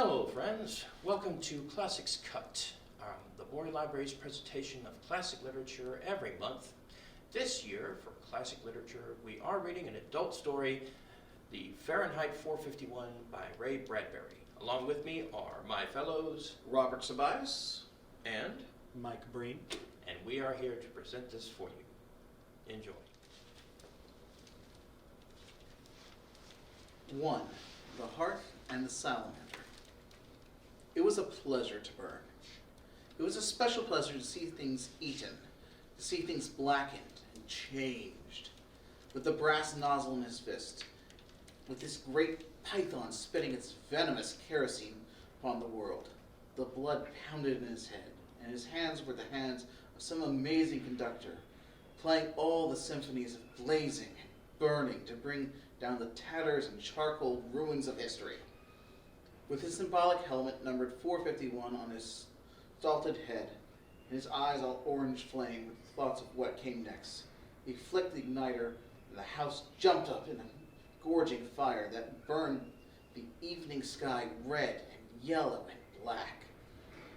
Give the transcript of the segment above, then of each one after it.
Hello, friends. Welcome to Classics Cut, the Boring Library's presentation of classic literature every month. This year, for classic literature, we are reading an adult story, The Fahrenheit 451 by Ray Bradbury. Along with me are my fellows, Robert Sabias and Mike Breen. and we are here to present this for you. Enjoy. 1. The Hearth and the Salamander. It was a pleasure to burn. It was a special pleasure to see things eaten, to see things blackened and changed. With the brass nozzle in his fist, with this great python spitting its venomous kerosene upon the world, the blood pounded in his head, and his hands were the hands of some amazing conductor, playing all the symphonies of blazing and burning to bring down the tatters and charcoal ruins of history. With his symbolic helmet numbered 451 on his salted head, and his eyes all orange flame with thoughts of what came next, he flicked the igniter, and the house jumped up in a gorging fire that burned the evening sky red and yellow and black.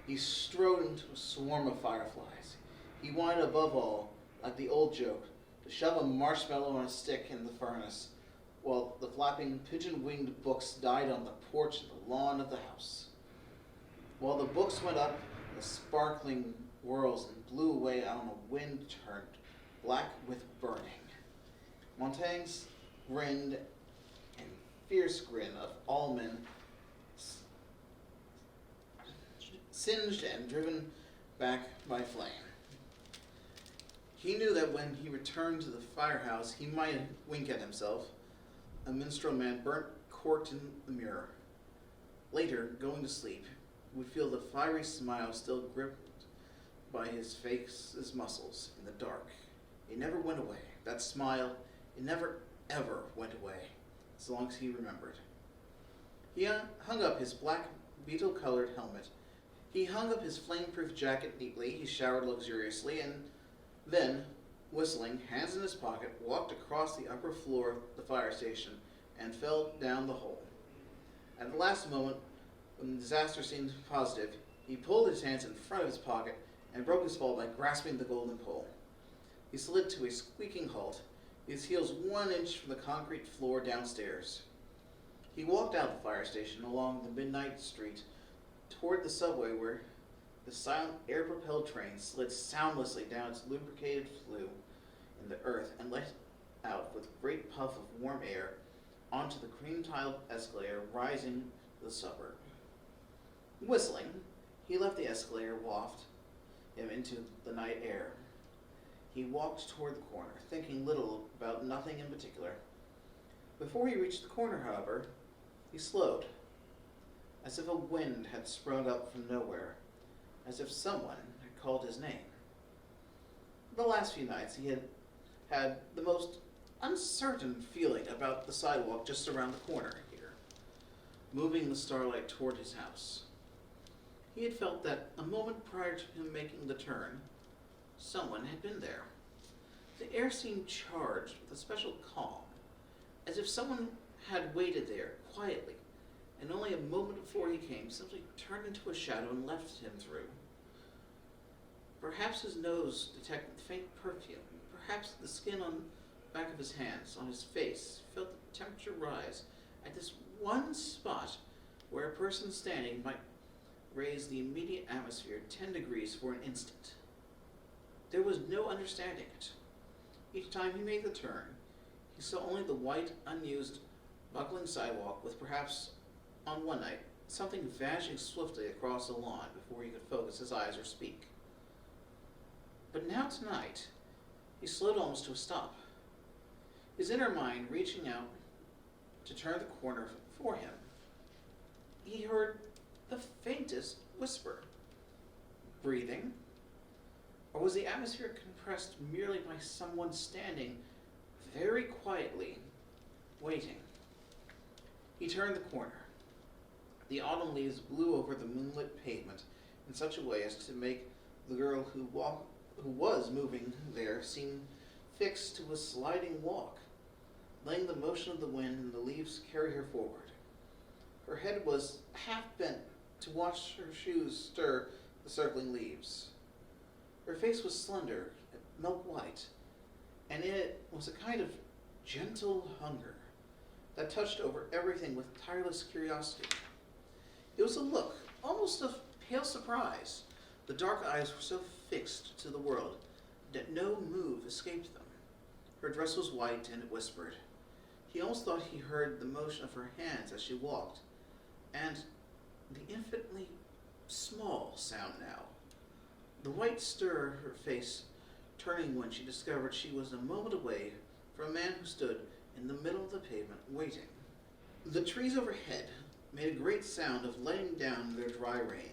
He strode into a swarm of fireflies. He wanted above all, like the old joke, to shove a marshmallow on a stick in the furnace, while the flapping pigeon-winged books died on the porch and the lawn of the house. While the books went up, the sparkling whirls and blew away on a wind turned black with burning. Montaigne's grinned and fierce grin of all men, singed and driven back by flame. He knew that when he returned to the firehouse, he might wink at himself, a minstrel man burnt corked in the mirror. Later, going to sleep, he would feel the fiery smile still gripped by his face's muscles in the dark. It never went away. That smile, it never, ever went away, as long as he remembered. He hung up his black beetle-colored helmet. He hung up his flame-proof jacket neatly. He showered luxuriously, and then, whistling, hands in his pocket, walked across the upper floor of the fire station and fell down the hole. At the last moment, when the disaster seemed positive, he pulled his hands in front of his pocket and broke his fall by grasping the golden pole. He slid to a squeaking halt, his heels 1 inch from the concrete floor downstairs. He walked out the fire station along the midnight street toward the subway where the silent air-propelled train slid soundlessly down its lubricated flue in the earth and let out with a great puff of warm air onto the cream-tiled escalator rising to the suburb. Whistling, he let the escalator waft him into the night air. He walked toward the corner, thinking little about nothing in particular. Before he reached the corner, however, he slowed, as if a wind had sprung up from nowhere, as if someone had called his name. The last few nights he had the most uncertain feeling about the sidewalk just around the corner here, moving the starlight toward his house. He had felt that a moment prior to him making the turn, someone had been there. The air seemed charged with a special calm, as if someone had waited there quietly, and only a moment before he came simply turned into a shadow and left him through. Perhaps his nose detected faint perfume. Perhaps the skin on the back of his hands, on his face, felt the temperature rise at this one spot where a person standing might raise the immediate atmosphere 10 degrees for an instant. There was no understanding it. Each time he made the turn, he saw only the white, unused, buckling sidewalk with perhaps, on one night, something vanishing swiftly across the lawn before he could focus his eyes or speak. But now tonight, he slowed almost to a stop, his inner mind reaching out to turn the corner for him. He heard the faintest whisper. Breathing? Or was the atmosphere compressed merely by someone standing very quietly, waiting? He turned the corner. The autumn leaves blew over the moonlit pavement in such a way as to make the girl who was moving there seem fixed to a sliding walk, letting the motion of the wind and the leaves carry her forward. Her head was half bent to watch her shoes stir the circling leaves. Her face was slender, milk white, and in it was a kind of gentle hunger that touched over everything with tireless curiosity. It was a look, almost of pale surprise. The dark eyes were so fixed to the world that no move escaped them. Her dress was white, and it whispered. He almost thought he heard the motion of her hands as she walked, and the infinitely small sound now. The white stirred her face, turning when she discovered she was a moment away from a man who stood in the middle of the pavement waiting. The trees overhead made a great sound of letting down their dry rain.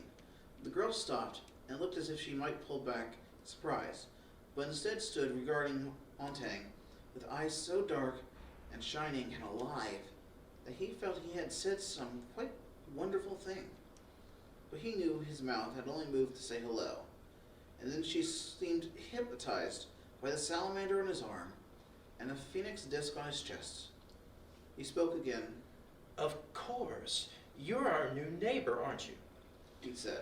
The girl stopped and looked as if she might pull back in surprise, but instead stood regarding Hampton with eyes so dark and shining and alive that he felt he had said some quite wonderful thing. But he knew his mouth had only moved to say hello, and then she seemed hypnotized by the salamander on his arm and a phoenix disc on his chest. He spoke again. Of course. You're our new neighbor, aren't you? He said.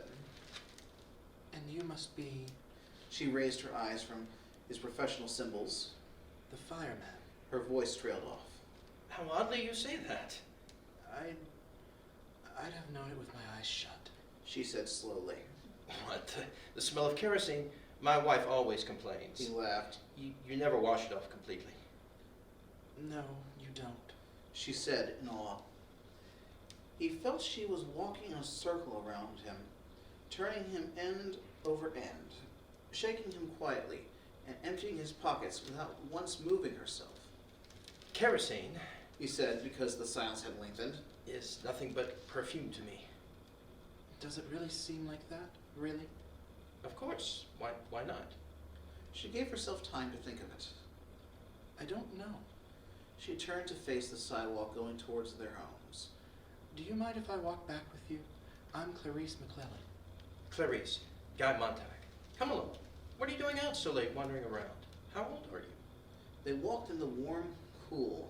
And you must be She raised her eyes from his professional symbols. the fireman. Her voice trailed off. How oddly you say that. I'd have known it with my eyes shut. She said slowly. What? The smell of kerosene? My wife always complains. He laughed. You never wash it off completely. No, you don't. She said in awe. He felt she was walking in a circle around him, turning him end over end, shaking him quietly, and emptying his pockets without once moving herself. Kerosene He said, because the silence had lengthened. is nothing but perfume to me. Does it really seem like that? Really? Of course. Why not? She gave herself time to think of it. I don't know. She turned to face the sidewalk going towards their homes. Do you mind if I walk back with you? I'm Clarice McClellan. Clarice, Guy Montag. Come along. What are you doing out so late wandering around? How old are you? They walked in the warm, cool,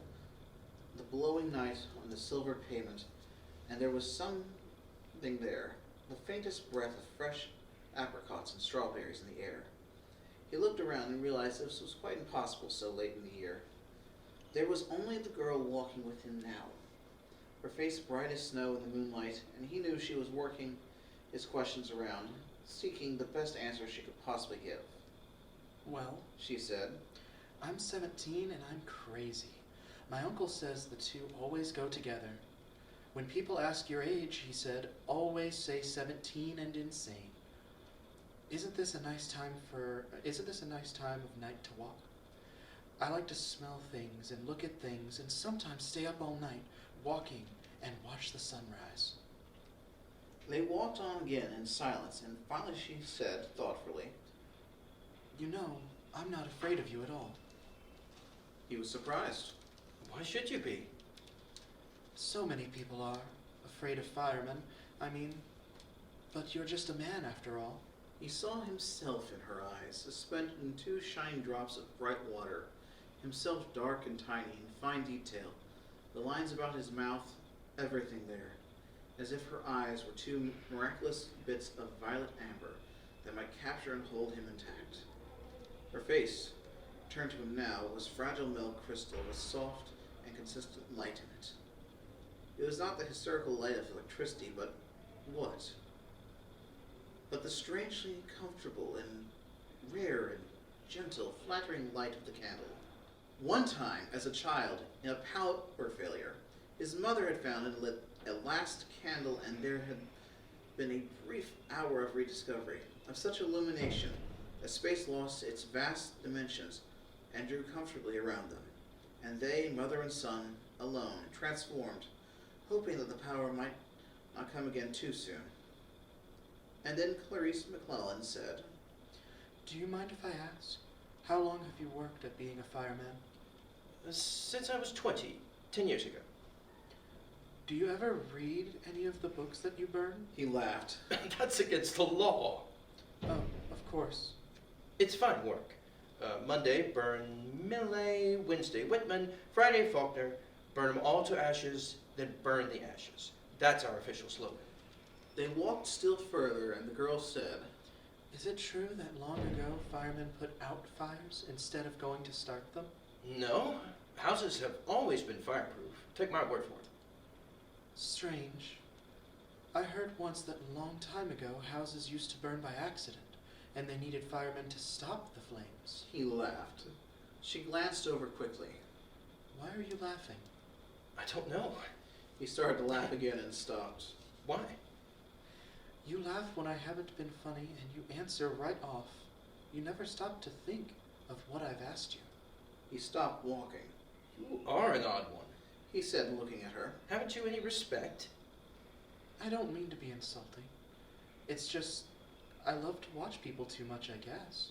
the blowing night on the silvered pavement, and there was something there, the faintest breath of fresh apricots and strawberries in the air. He looked around and realized this was quite impossible so late in the year. There was only the girl walking with him now, her face bright as snow in the moonlight, and he knew she was working his questions around, seeking the best answer she could possibly give. Well, She said. I'm 17 and I'm crazy. My uncle says the two always go together. When people ask your age, he said, always say 17 and insane. Isn't this a nice time of night to walk? I like to smell things and look at things and sometimes stay up all night walking and watch the sunrise. They walked on again in silence, and finally she said thoughtfully, You know, I'm not afraid of you at all. He was surprised. Why should you be? So many people are afraid of firemen. But you're just a man after all. He saw himself in her eyes, suspended in two shining drops of bright water, himself dark and tiny in fine detail, the lines about his mouth, everything there, as if her eyes were two miraculous bits of violet amber that might capture and hold him intact. Her face, turned to him now, was fragile milk crystal with soft and consistent light in it. It was not the hysterical light of electricity, but what? But the strangely comfortable and rare and gentle, flattering light of the candle. One time, as a child, in a power failure, his mother had found and lit a last candle, and there had been a brief hour of rediscovery, of such illumination that space lost its vast dimensions and drew comfortably around them, and they, mother and son, alone, transformed, hoping that the power might not come again too soon. And then Clarice McClellan said, Do you mind if I ask? How long have you worked at being a fireman? Since I was 20, 10 years ago. Do you ever read any of the books that you burn? He laughed. That's against the law. Oh, of course. It's fine work. Monday, burn Millet. Wednesday, Whitman. Friday, Faulkner. Burn them all to ashes, then burn the ashes. That's our official slogan. They walked still further, and the girl said, Is it true that long ago firemen put out fires instead of going to start them? No, houses have always been fireproof. Take my word for it. Strange. I heard once that a long time ago houses used to burn by accident, and they needed firemen to stop the flames. He laughed. She glanced over quickly. Why are you laughing? I don't know. He started to laugh again and stopped. Why? You laugh when I haven't been funny, and you answer right off. You never stop to think of what I've asked you. He stopped walking. You are an odd one. He said, looking at her. Haven't you any respect? I don't mean to be insulting. It's just, I love to watch people too much, I guess.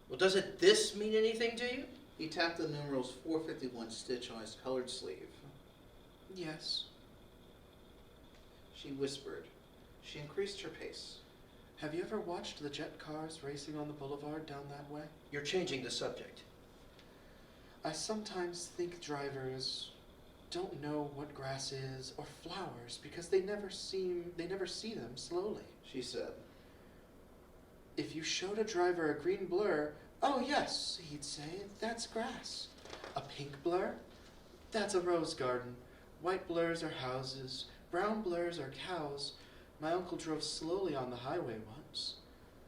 Well, doesn't this mean anything to you? He tapped the numerals 451 stitch on his colored sleeve. Yes. She whispered. She increased her pace. Have you ever watched the jet cars racing on the boulevard down that way? You're changing the subject. I sometimes think drivers don't know what grass is or flowers because they never see them slowly. She said. If you showed a driver a green blur, oh yes, he'd say, that's grass. A pink blur? That's a rose garden. White blurs are houses. Brown blurs are cows. My uncle drove slowly on the highway once.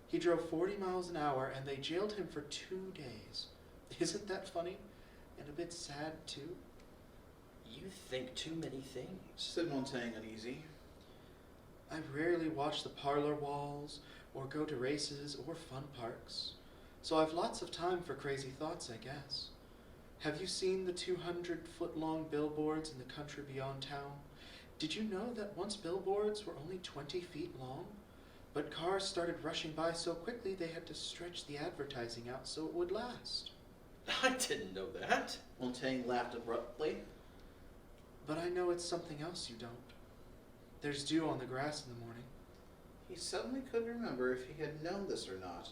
He drove 40 miles an hour and they jailed him for 2 days. Isn't that funny? And a bit sad too? You think too many things. Said Montaigne, uneasy. I rarely watch the parlor walls or go to races or fun parks. So I've lots of time for crazy thoughts, I guess. Have you seen the 200-foot-long billboards in the country beyond town? Did you know that once billboards were only 20 feet long? But cars started rushing by so quickly they had to stretch the advertising out so it would last. I didn't know that. Montaigne laughed abruptly. But I know it's something else you don't. There's dew on the grass in the morning. He suddenly couldn't remember if he had known this or not,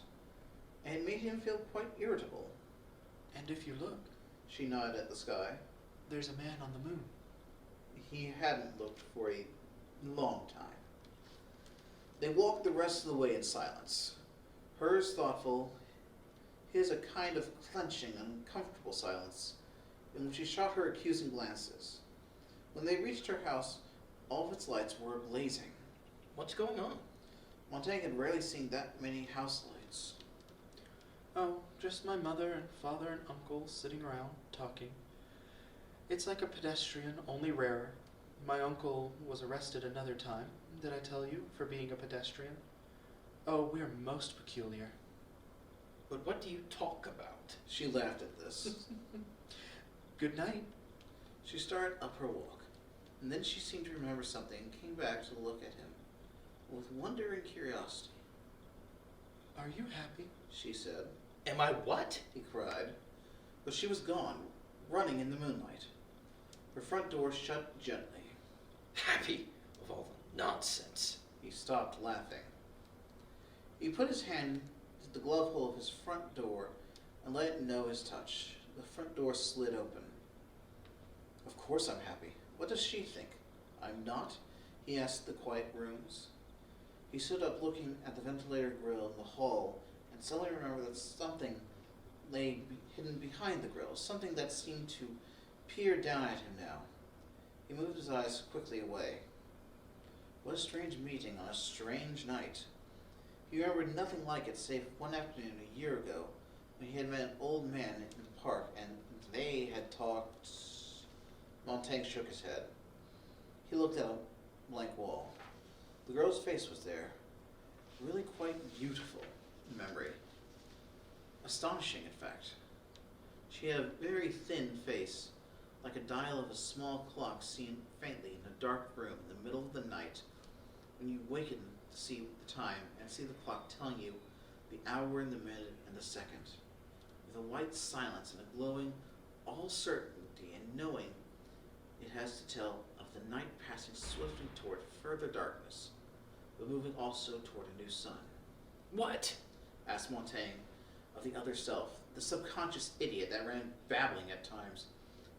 and it made him feel quite irritable. And if you look, She nodded at the sky. there's a man on the moon. He hadn't looked for a long time. They walked the rest of the way in silence. Hers thoughtful, his a kind of clenching, uncomfortable silence, in which he shot her accusing glances. When they reached her house, all of its lights were blazing. What's going on? Montaigne had rarely seen that many house lights. Oh, just my mother and father and uncle sitting around, talking. It's like a pedestrian, only rarer. My uncle was arrested another time, did I tell you, for being a pedestrian? Oh, we're most peculiar. But what do you talk about? She laughed at this. Good night. She started up her walk, and then she seemed to remember something and came back to look at him with wonder and curiosity. Are you happy? She said. Am I what? He cried. But she was gone, running in the moonlight. Her front door shut gently. Happy of all the nonsense. He stopped laughing. He put his hand to the glove hole of his front door and let it know his touch. The front door slid open. Of course I'm happy. What does she think? I'm not? He asked the quiet rooms. He stood up looking at the ventilator grill in the hall and suddenly remembered that something lay hidden behind the grill, something that seemed to peer down at him now. He moved his eyes quickly away. What a strange meeting on a strange night. He remembered nothing like it save one afternoon a year ago when he had met an old man in the park and they had talked. Montaigne shook his head. He looked at a blank wall. The girl's face was there, really quite beautiful in memory. Astonishing, in fact. She had a very thin face, like a dial of a small clock seen faintly in a dark room in the middle of the night when you waken to see the time and see the clock telling you the hour and the minute and the second, with a white silence and a glowing all certainty and knowing it has to tell of the night passing swiftly toward further darkness, but moving also toward a new sun. What? Asked Montaigne of the other self, the subconscious idiot that ran babbling at times,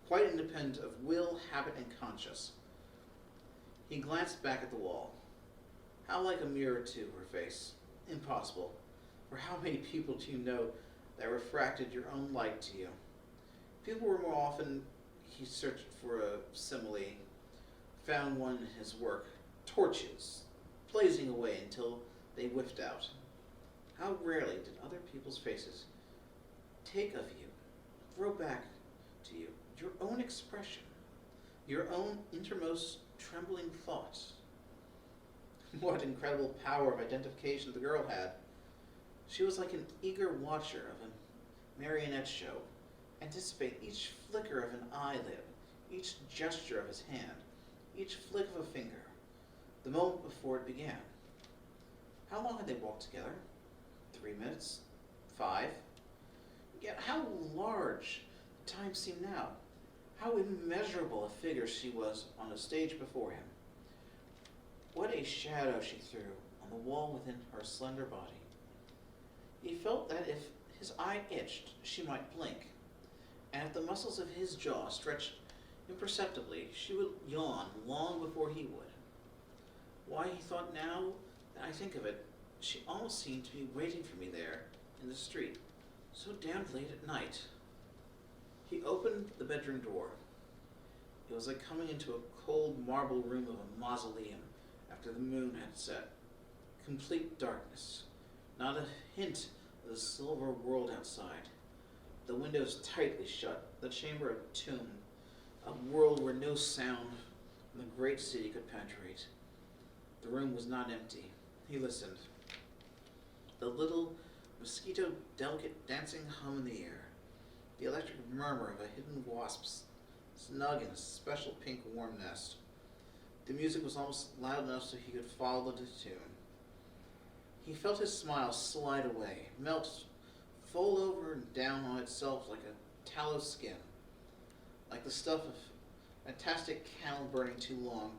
quite independent of will, habit, and conscience. He glanced back at the wall. How like a mirror to her face. Impossible. For how many people do you know that refracted your own light to you? People were more often, he searched for a simile, found one in his work, torches, blazing away until they whiffed out. How rarely did other people's faces take of you, throw back to you, your own expression, your own innermost trembling thoughts. What incredible power of identification the girl had. She was like an eager watcher of a marionette show, anticipate each flicker of an eyelid, each gesture of his hand, each flick of a finger, the moment before it began. How long had they walked together? 3 minutes? 5? Yet how large the time seemed now. How immeasurable a figure she was on the stage before him. What a shadow she threw on the wall within her slender body. He felt that if his eye itched, she might blink, and if the muscles of his jaw stretched imperceptibly, she would yawn long before he would. Why, he thought, now that I think of it, she almost seemed to be waiting for me there in the street, so damned late at night. He opened the bedroom door. It was like coming into a cold marble room of a mausoleum after the moon had set. Complete darkness. Not a hint of the silver world outside. The windows tightly shut. The chamber a tomb. A world where no sound from the great city could penetrate. The room was not empty. He listened. The little mosquito delicate dancing hum in the air. The electric murmur of a hidden wasp's snug in a special pink warm nest. The music was almost loud enough so he could follow the tune. He felt his smile slide away, melt, fold over and down on itself like a tallow skin, like the stuff of fantastic candle burning too long,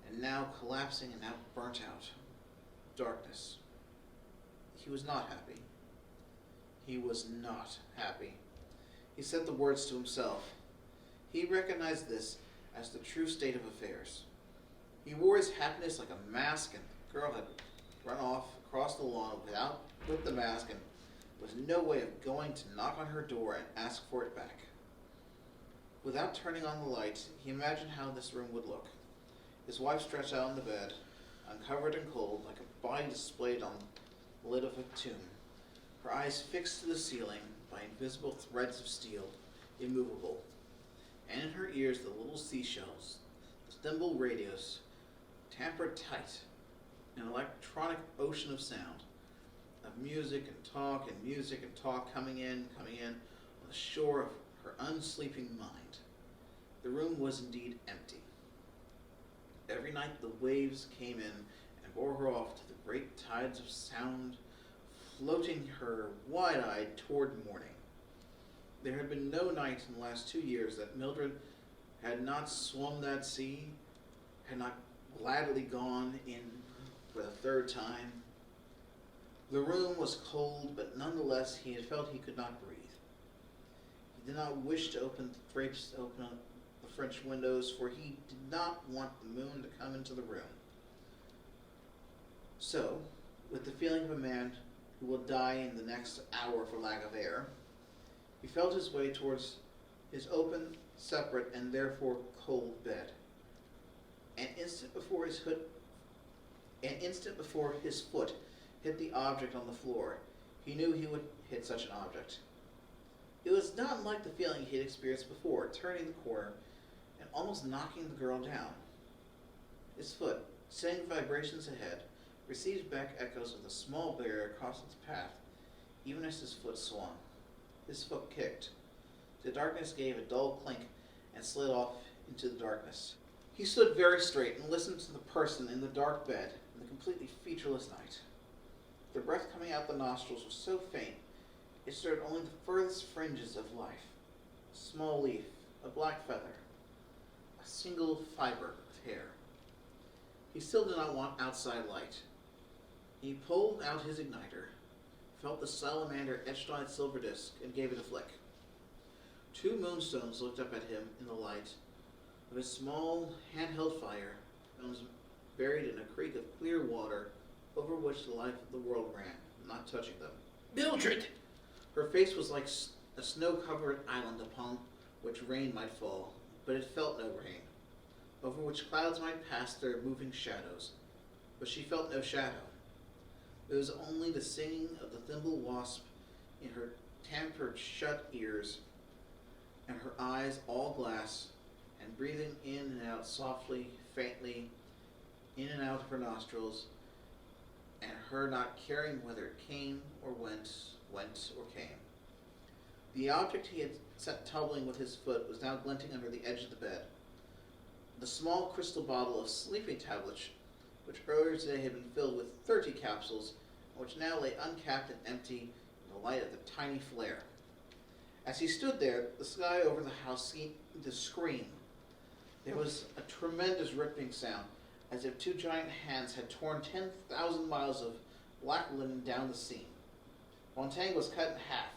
and now collapsing and now burnt out. Darkness. He was not happy. He was not happy. He said the words to himself. He recognized this as the true state of affairs. He wore his happiness like a mask, and the girl had run off across the lawn with the mask, and with no way of going to knock on her door and ask for it back. Without turning on the light, he imagined how this room would look. His wife stretched out on the bed, uncovered and cold, like a body displayed on the lid of a tomb, her eyes fixed to the ceiling by invisible threads of steel, immovable, and in her ears the little seashells, the thimble radios, tampered tight, an electronic ocean of sound, of music and talk coming in on the shore of her unsleeping mind. The room was indeed empty. Every night the waves came in and bore her off to the great tides of sound, floating her wide-eyed toward morning. There had been no night in the last 2 years that Mildred had not swum that sea, had not gladly gone in for the 3rd time. The room was cold, but nonetheless he had felt he could not breathe. He did not wish to open the French windows, for he did not want the moon to come into the room. So, with the feeling of a man who will die in the next hour for lack of air, he felt his way towards his open, separate, and therefore cold bed. An instant before his foot hit the object on the floor, he knew he would hit such an object. It was not unlike the feeling he had experienced before, turning the corner and almost knocking the girl down. His foot, sending vibrations ahead, received back echoes of the small barrier across its path, even as his foot swung. His foot kicked. The darkness gave a dull clink and slid off into the darkness. He stood very straight and listened to the person in the dark bed in the completely featureless night. The breath coming out the nostrils was so faint, it stirred only the furthest fringes of life. A small leaf, a black feather, a single fiber of hair. He still did not want outside light. He pulled out his igniter, felt the salamander etched on its silver disc, and gave it a flick. 2 moonstones looked up at him in the light of his small handheld fire, was buried in a creek of clear water over which the life of the world ran, not touching them. Mildred! Her face was like a snow-covered island upon which rain might fall, but it felt no rain, over which clouds might pass their moving shadows, but she felt no shadow. It was only the singing of the thimble wasp in her tampered shut ears, and her eyes all glass, and breathing in and out softly, faintly, in and out of her nostrils, and her not caring whether it came or went or came. The object he had set tumbling with his foot was now glinting under the edge of the bed. The small crystal bottle of sleeping tablets, which earlier today had been filled with 30 capsules, and which now lay uncapped and empty in the light of the tiny flare. As he stood there, the sky over the house seemed to scream. There was a tremendous ripping sound, as if two giant hands had torn 10,000 miles of black linen down the seam. Montaigne was cut in half.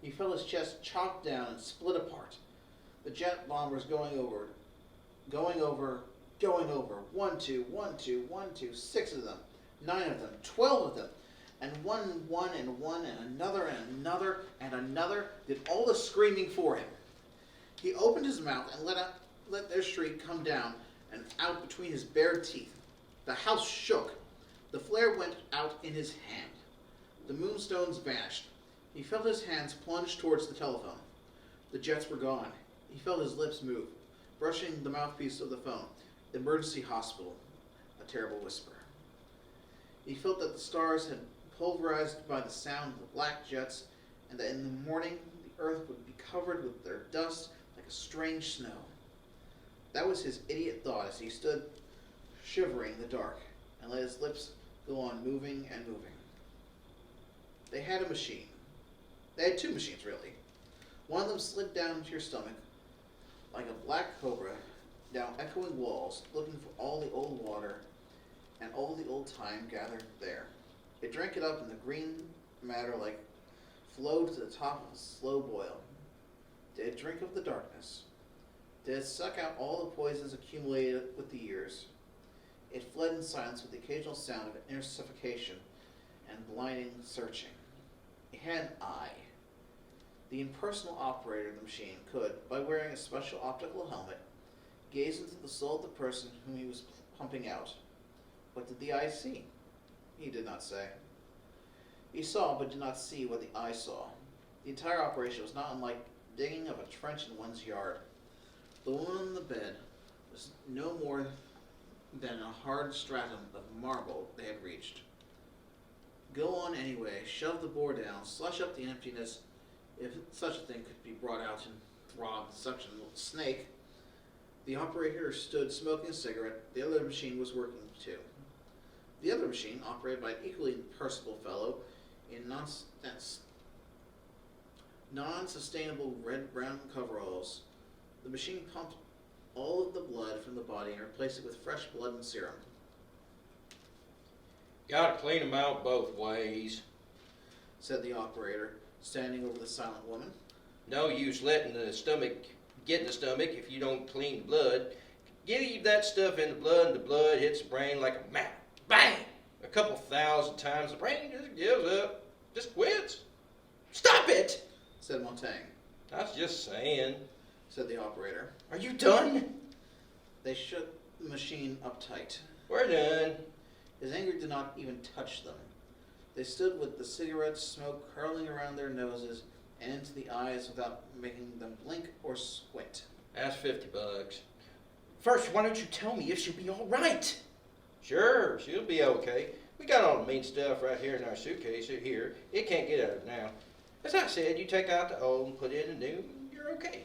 He felt his chest chopped down and split apart. The jet bombers going over. 1, 2, 1, 2, 1, 2, 6 of them, 9 of them, 12 of them, and one, and another did all the screaming for him. He opened his mouth and let their shriek come down and out between his bared teeth. The house shook. The flare went out in his hand. The moonstones vanished. He felt his hands plunge towards the telephone. The jets were gone. He felt his lips move, brushing the mouthpiece of the phone. Emergency hospital. A terrible whisper. He felt that the stars had pulverized by the sound of the black jets, and that in the morning the earth would be covered with their dust like a strange snow. That was his idiot thought as he stood shivering in the dark, and let his lips go on moving and moving. They had a machine. They had two machines, really. One of them slid down into your stomach like a black cobra, down echoing walls, looking for all the old water and all the old time gathered there. It drank it up, and the green matter like flowed to the top of a slow boil. Did it drink of the darkness? Did it suck out all the poisons accumulated with the years? It fled in silence with the occasional sound of inner suffocation and blinding searching. It had an eye. The impersonal operator of the machine could, by wearing a special optical helmet, gaze into the soul of the person whom he was pumping out. What did the eye see? He did not say. He saw but did not see what the eye saw. The entire operation was not unlike digging of a trench in one's yard. The woman on the bed was no more than a hard stratum of marble they had reached. Go on anyway, shove the bore down, slush up the emptiness, if such a thing could be brought out and throb such a snake. The operator stood smoking a cigarette. The other machine was working too. The other machine, operated by an equally impersonal fellow in non-sustainable red-brown coveralls, the machine pumped all of the blood from the body and replaced it with fresh blood and serum. Gotta clean them out both ways, said the operator, standing over the silent woman. No use letting the stomach get in the stomach if you don't clean the blood. Give that stuff in the blood, and the blood hits the brain like a map. Bang! A couple thousand times, the brain just gives up, just quits. Stop it! Said Montaigne. I was just saying, said the operator. Are you done? They shut the machine up tight. We're done. His anger did not even touch them. They stood with the cigarette smoke curling around their noses and into the eyes without making them blink or squint. That's $50. First, why don't you tell me if she'll be all right? Sure, she'll be okay. We got all the mean stuff right here in our suitcase here. It can't get out now. As I said, you take out the old and put in the new, you're okay.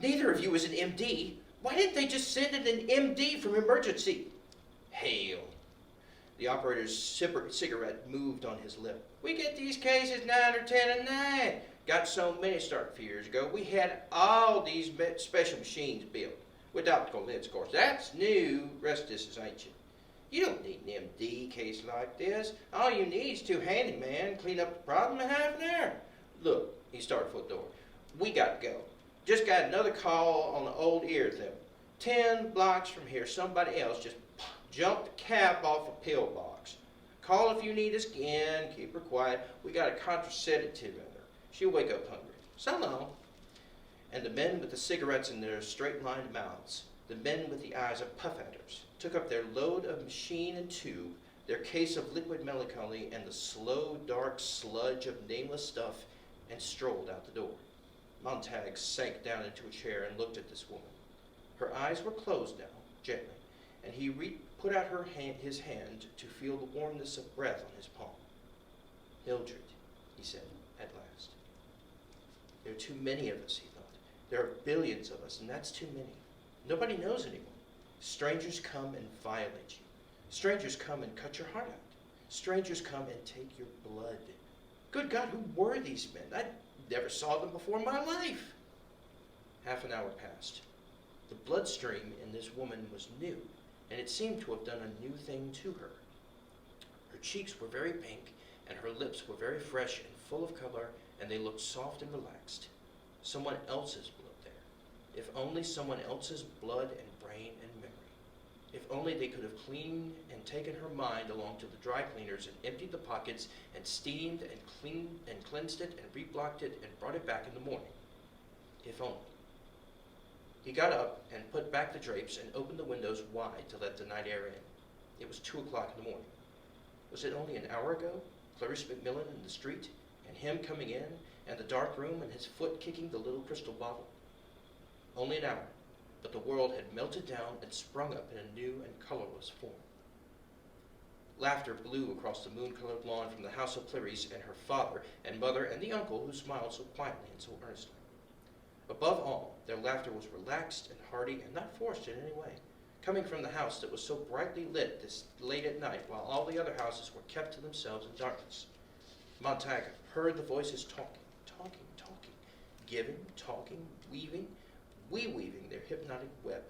Neither of you is an MD. Why didn't they just send in an MD from emergency? Hell. The operator's cigarette moved on his lip. We get these cases 9 or 10 a night. Got so many starting a few years ago. We had all these special machines built with optical lids, of course. That's new. Rest of this is ancient. You don't need an MD case like this. All you need is 2 handymen, clean up the problem in half an hour. Look, he started for the door. We got to go. Just got another call on the old ear thing. 10 blocks from here, somebody else just jumped the cap off a pillbox. Call if you need us again. Keep her quiet. We got a contraceptive in her. She'll wake up hungry. So long. And the men with the cigarettes in their straight-lined mouths, the men with the eyes of puff adders, took up their load of machine and tube, their case of liquid melancholy, and the slow, dark sludge of nameless stuff, and strolled out the door. Montag sank down into a chair and looked at this woman. Her eyes were closed now, gently, and he put out his hand to feel the warmness of breath on his palm. Mildred, he said, at last. There are too many of us, he thought. There are billions of us, and that's too many. Nobody knows anyone. Strangers come and violate you. Strangers come and cut your heart out. Strangers come and take your blood. Good God, who were these men? I never saw them before in my life. Half an hour passed. The bloodstream in this woman was new, and it seemed to have done a new thing to her. Her cheeks were very pink, and her lips were very fresh and full of color, and they looked soft and relaxed. Someone else's blood there. If only someone else's blood and brain and memory. If only they could have cleaned and taken her mind along to the dry cleaners and emptied the pockets and steamed and cleaned and cleansed it and reblocked it and brought it back in the morning. If only. He got up and put back the drapes and opened the windows wide to let the night air in. It was 2 o'clock in the morning. Was it only an hour ago? Clarice Macmillan in the street, and him coming in, and the dark room, and his foot kicking the little crystal bottle? Only an hour, but the world had melted down and sprung up in a new and colorless form. Laughter blew across the moon-colored lawn from the house of Clarice and her father and mother and the uncle who smiled so quietly and so earnestly. Above all, their laughter was relaxed and hearty and not forced in any way, coming from the house that was so brightly lit this late at night while all the other houses were kept to themselves in darkness. Montag heard the voices talking, giving, talking, weaving, weaving their hypnotic web.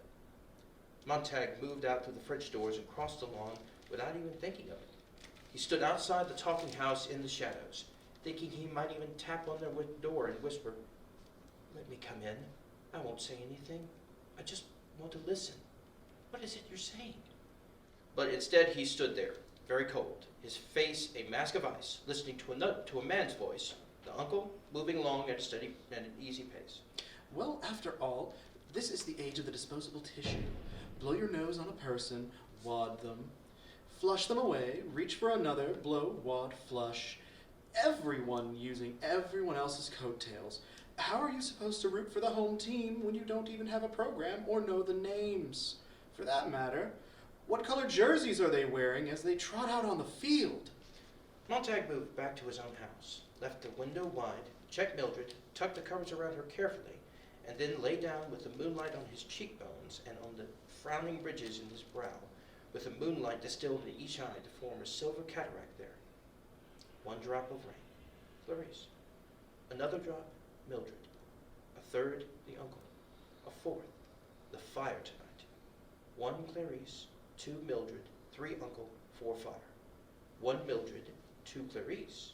Montag moved out through the French doors and crossed the lawn without even thinking of it. He stood outside the talking house in the shadows, thinking he might even tap on their door and whisper, "Let me come in. I won't say anything. I just want to listen. What is it you're saying?" But instead he stood there, very cold, his face a mask of ice, listening to a man's voice, the uncle moving along at a steady and an easy pace. Well, after all, this is the age of the disposable tissue. Blow your nose on a person, wad them, flush them away, reach for another, blow, wad, flush. Everyone using everyone else's coattails. How are you supposed to root for the home team when you don't even have a program or know the names? For that matter, what color jerseys are they wearing as they trot out on the field? Montag moved back to his own house, left the window wide, checked Mildred, tucked the covers around her carefully, and then lay down with the moonlight on his cheekbones and on the frowning ridges in his brow, with the moonlight distilled in each eye to form a silver cataract there. One drop of rain, Clarice. Another drop, Mildred. A third, the uncle. A fourth, the fire tonight. 1 Clarice, 2 Mildred, 3 uncle, 4 fire. 1 Mildred, 2 Clarice.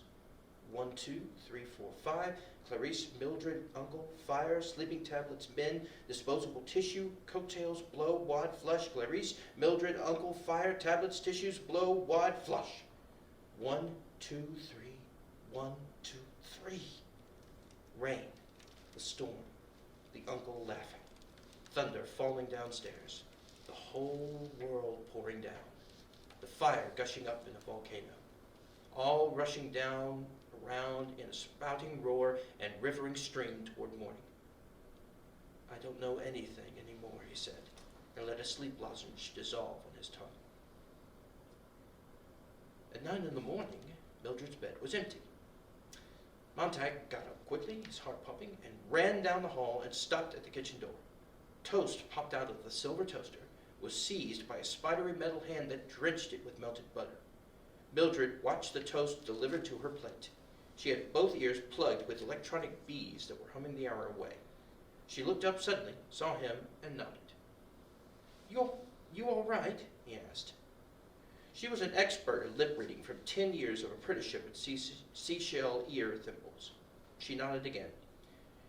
1, 2, 3, 4, 5. Clarice, Mildred, uncle, fire, sleeping tablets, men, disposable tissue, coattails, blow, wad, flush. Clarice, Mildred, uncle, fire, tablets, tissues, blow, wad, flush. 1, 2, 3. 1, 2, 3. Rain, the storm, the uncle laughing, thunder falling downstairs, the whole world pouring down, the fire gushing up in a volcano, all rushing down around in a spouting roar and rivering stream toward morning. "I don't know anything anymore," he said, and let a sleep lozenge dissolve on his tongue. At 9 in the morning, Mildred's bed was empty. Montag got up quickly, his heart pumping, and ran down the hall and stopped at the kitchen door. Toast popped out of the silver toaster, was seized by a spidery metal hand that drenched it with melted butter. Mildred watched the toast delivered to her plate. She had both ears plugged with electronic bees that were humming the hour away. She looked up suddenly, saw him, and nodded. You all right?" he asked. She was an expert at lip reading from 10 years of apprenticeship at seashell ear thimbles. She nodded again.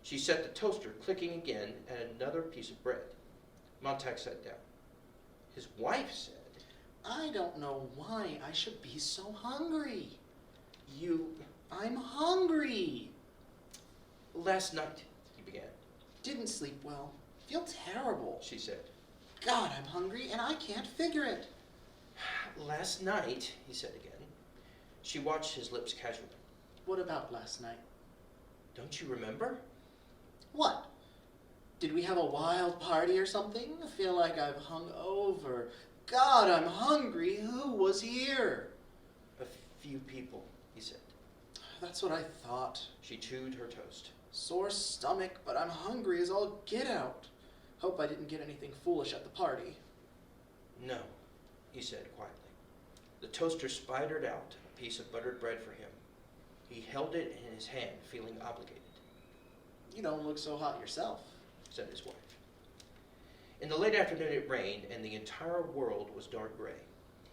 She set the toaster clicking again and another piece of bread. Montag sat down. His wife said, I don't know why I should be so hungry. "You, I'm hungry. last night," he began. Didn't sleep well. Feel terrible. She said. God, I'm hungry and I can't figure it. "Last night," he said again. She watched his lips casually. What about last night? "Don't you remember?" What? Did we have a wild party or something? I feel like I've hung over. God, I'm hungry. Who was here? "A few people," he said. That's what I thought. She chewed her toast. Sore stomach, but I'm hungry as all get out. Hope I didn't get anything foolish at the party. "No," he said quietly. The toaster spidered out a piece of buttered bread for him. He held it in his hand, feeling obligated. You don't look so hot yourself, said his wife. In the late afternoon it rained, and the entire world was dark gray.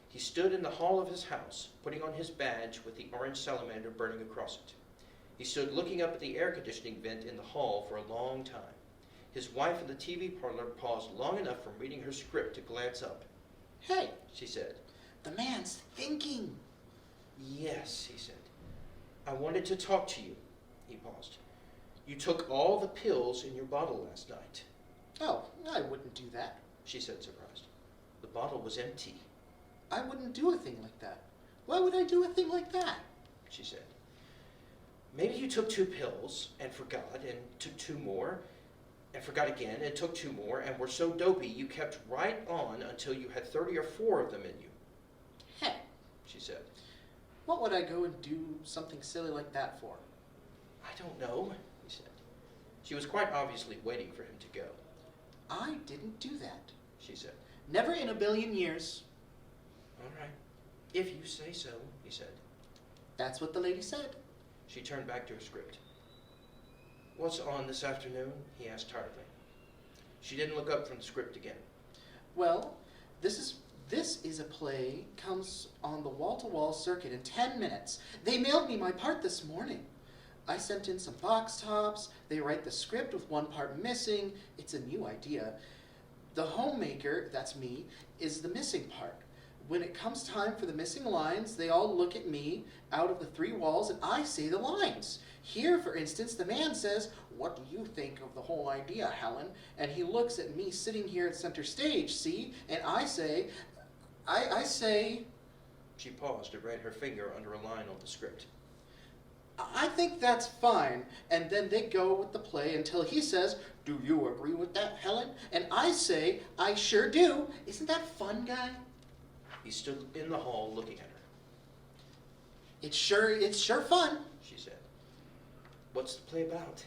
He stood in the hall of his house, putting on his badge with the orange salamander burning across it. He stood looking up at the air conditioning vent in the hall for a long time. His wife in the TV parlor paused long enough from reading her script to glance up. Hey, she said. The man's thinking. Yes, he said. I wanted to talk to you. He paused. You took all the pills in your bottle last night. Oh, I wouldn't do that. She said, surprised. The bottle was empty. I wouldn't do a thing like that. Why would I do a thing like that? She said. Maybe you took 2 pills and forgot, and took 2 more, and forgot again, and took 2 more, and were so dopey you kept right on until you had 30 or 4 of them in you. Hey, she said. What would I go and do something silly like that for? I don't know, he said. She was quite obviously waiting for him to go. I didn't do that, she said. Never in a billion years. All right. If you say so, he said. That's what the lady said. She turned back to her script. What's on this afternoon? He asked tiredly. She didn't look up from the script again. Well, this is a play, comes on the wall-to-wall circuit in 10 minutes. They mailed me my part this morning. I sent in some box tops. They write the script with 1 part missing. It's a new idea. The homemaker, that's me, is the missing part. When it comes time for the missing lines, they all look at me out of the 3 walls and I say the lines. Here, for instance, the man says, "What do you think of the whole idea, Helen?" And he looks at me sitting here at center stage, see? And I say, I say... She paused to write her finger under a line on the script. I think that's fine. And then they go with the play until he says, "Do you agree with that, Helen?" And I say, "I sure do." Isn't that fun, guy? He stood in the hall looking at her. It's sure fun, she said. What's the play about?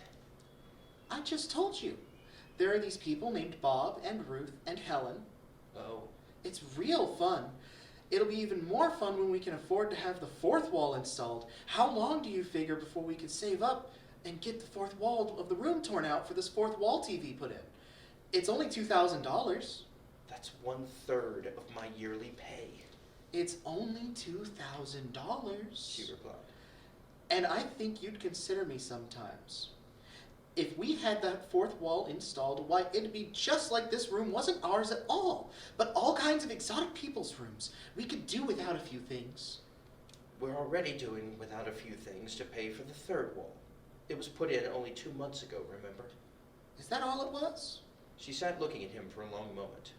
I just told you. There are these people named Bob and Ruth and Helen. Oh. It's real fun. It'll be even more fun when we can afford to have the 4th wall installed. How long do you figure before we can save up and get the 4th wall of the room torn out for this 4th wall TV put in? It's only $2,000. That's 1/3 of my yearly pay. It's only $2,000. She replied. And I think you'd consider me sometimes. If we had that 4th wall installed, why, it'd be just like this room wasn't ours at all, but all kinds of exotic people's rooms. We could do without a few things. We're already doing without a few things to pay for the 3rd wall. It was put in only 2 months ago, remember? Is that all it was? She sat looking at him for a long moment.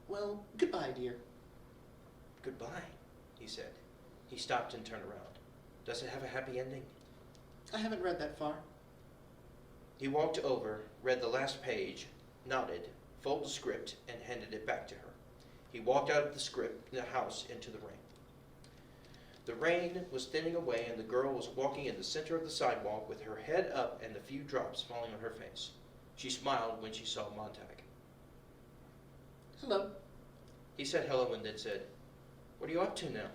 Well, goodbye, dear. Goodbye, he said. He stopped and turned around. Does it have a happy ending? I haven't read that far. He walked over, read the last page, nodded, folded the script, and handed it back to her. He walked out of the house into the rain. The rain was thinning away, and the girl was walking in the center of the sidewalk with her head up and the few drops falling on her face. She smiled when she saw Montag. Hello. He said hello and then said, What are you up to now?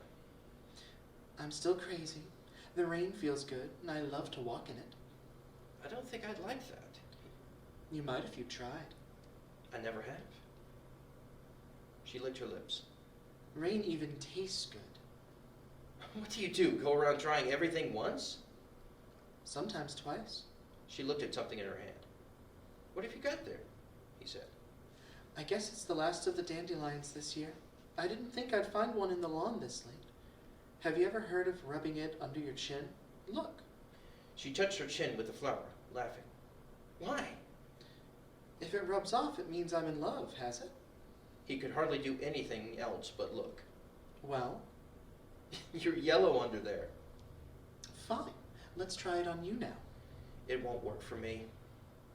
I'm still crazy. The rain feels good, and I love to walk in it. I don't think I'd like that. You might if you tried. I never have. She licked her lips. Rain even tastes good. What do you do, go around trying everything once? Sometimes twice. She looked at something in her hand. What have you got there? He said. I guess it's the last of the dandelions this year. I didn't think I'd find one in the lawn this late. Have you ever heard of rubbing it under your chin? Look. She touched her chin with the flower, laughing. Why? If it rubs off, it means I'm in love, has it? He could hardly do anything else but look. Well, You're yellow under there. fine. Let's try it on you now. It won't work for me.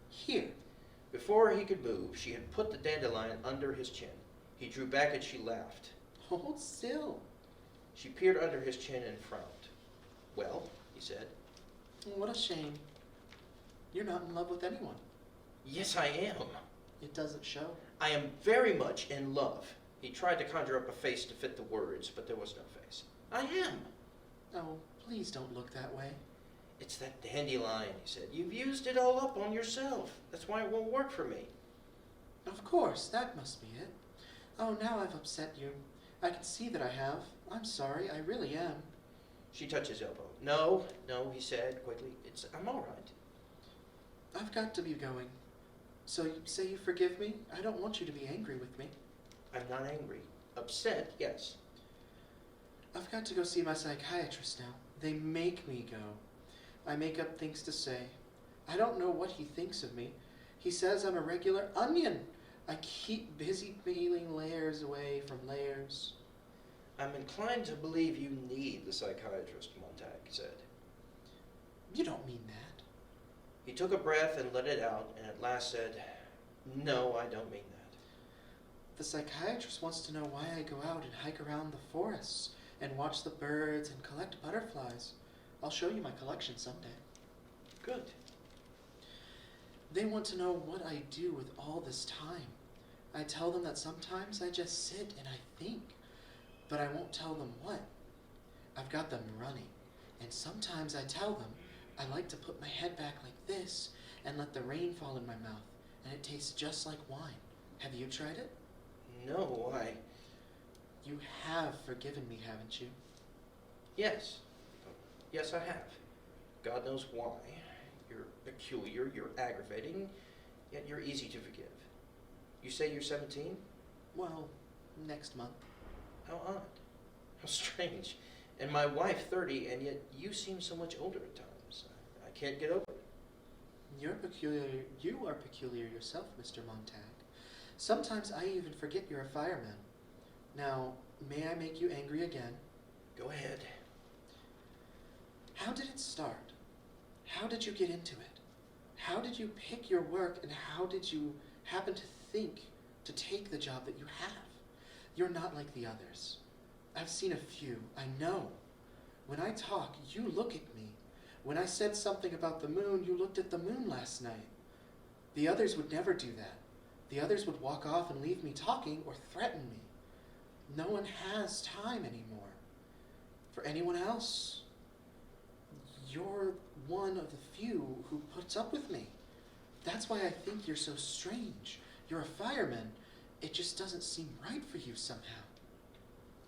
Here. Before he could move, she had put the dandelion under his chin. He drew back and she laughed. Hold still. She peered under his chin and frowned. Well, he said. What a shame. You're not in love with anyone. Yes, I am. It doesn't show. I am very much in love. He tried to conjure up a face to fit the words, but there was no face. I am. Oh, please don't look that way. It's that dandelion, he said. You've used it all up on yourself. That's why it won't work for me. Of course, that must be it. Oh, now I've upset you. I can see that I have. I'm sorry, I really am. She touched his elbow. No, he said quickly. I'm all right. I've got to be going. So you say you forgive me? I don't want you to be angry with me. I'm not angry. Upset, yes. I've got to go see my psychiatrist now. They make me go. I make up things to say. I don't know what he thinks of me. He says I'm a regular onion. I keep busy peeling layers away from layers. I'm inclined to believe you need the psychiatrist, Montag said. You don't mean that. He took a breath and let it out, and at last said, No, I don't mean that. The psychiatrist wants to know why I go out and hike around the forests and watch the birds and collect butterflies. I'll show you my collection someday. Good. They want to know what I do with all this time. I tell them that sometimes I just sit and I think, but I won't tell them what. I've got them running, and sometimes I tell them I like to put my head back like this and let the rain fall in my mouth, and it tastes just like wine. Have you tried it? No, You have forgiven me, haven't you? Yes. Yes, I have. God knows why. You're peculiar, you're aggravating, yet you're easy to forgive. You say you're 17? Well, next month. How odd. How strange. And my wife 30, and yet you seem so much older at times. I can't get over it. You're peculiar. You are peculiar yourself, Mr. Montag. Sometimes I even forget you're a fireman. Now, may I make you angry again? Go ahead. How did it start? How did you get into it? How did you pick your work, and how did you happen to think to take the job that you have? You're not like the others. I've seen a few, I know. When I talk, you look at me. When I said something about the moon, you looked at the moon last night. The others would never do that. The others would walk off and leave me talking or threaten me. No one has time anymore. For anyone else, you're one of the few who puts up with me. That's why I think you're so strange. You're a fireman. It just doesn't seem right for you somehow.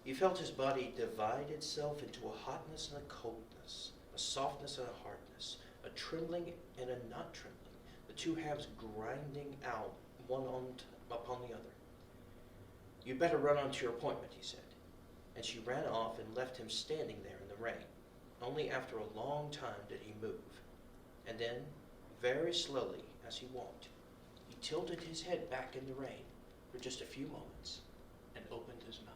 You felt his body divide itself into a hotness and a coldness, a softness and a hardness, a trembling and a not trembling, the two halves grinding out upon the other. You'd better run on to your appointment, he said, and she ran off and left him standing there in the rain. Only after a long time did he move, and then, very slowly as he walked, he tilted his head back in the rain for just a few moments and opened his mouth.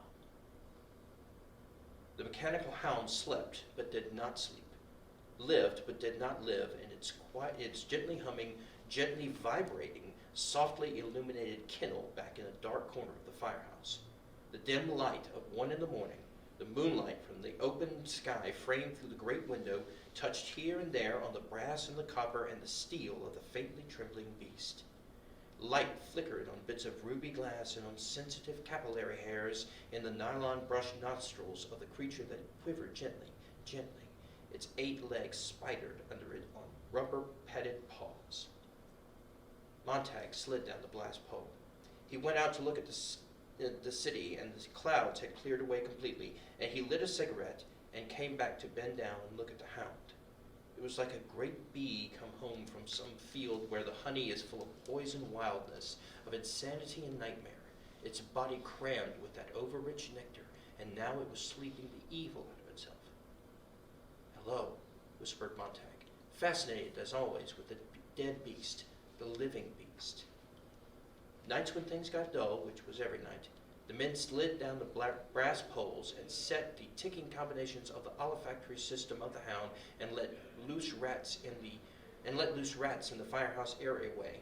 The mechanical hound slept but did not sleep, lived but did not live in its gently humming, gently vibrating, softly illuminated kennel back in a dark corner of the firehouse. The dim light of 1 in the morning, the moonlight from the open sky framed through the great window, touched here and there on the brass and the copper and the steel of the faintly trembling beast. Light flickered on bits of ruby glass and on sensitive capillary hairs in the nylon-brushed nostrils of the creature that quivered gently, gently, its 8 legs spidered under it on rubber-padded paws. Montag slid down the blast pole. He went out to look at the city, and the clouds had cleared away completely, and he lit a cigarette and came back to bend down and look at the hound. It was like a great bee come home from some field where the honey is full of poison wildness, of insanity and nightmare, its body crammed with that over-rich nectar, and now it was sleeping the evil out of itself. "Hello," whispered Montag, fascinated as always with the dead beast, the living beast. Nights when things got dull, which was every night, the men slid down the brass poles and set the ticking combinations of the olfactory system of the hound and let loose rats in the firehouse areaway,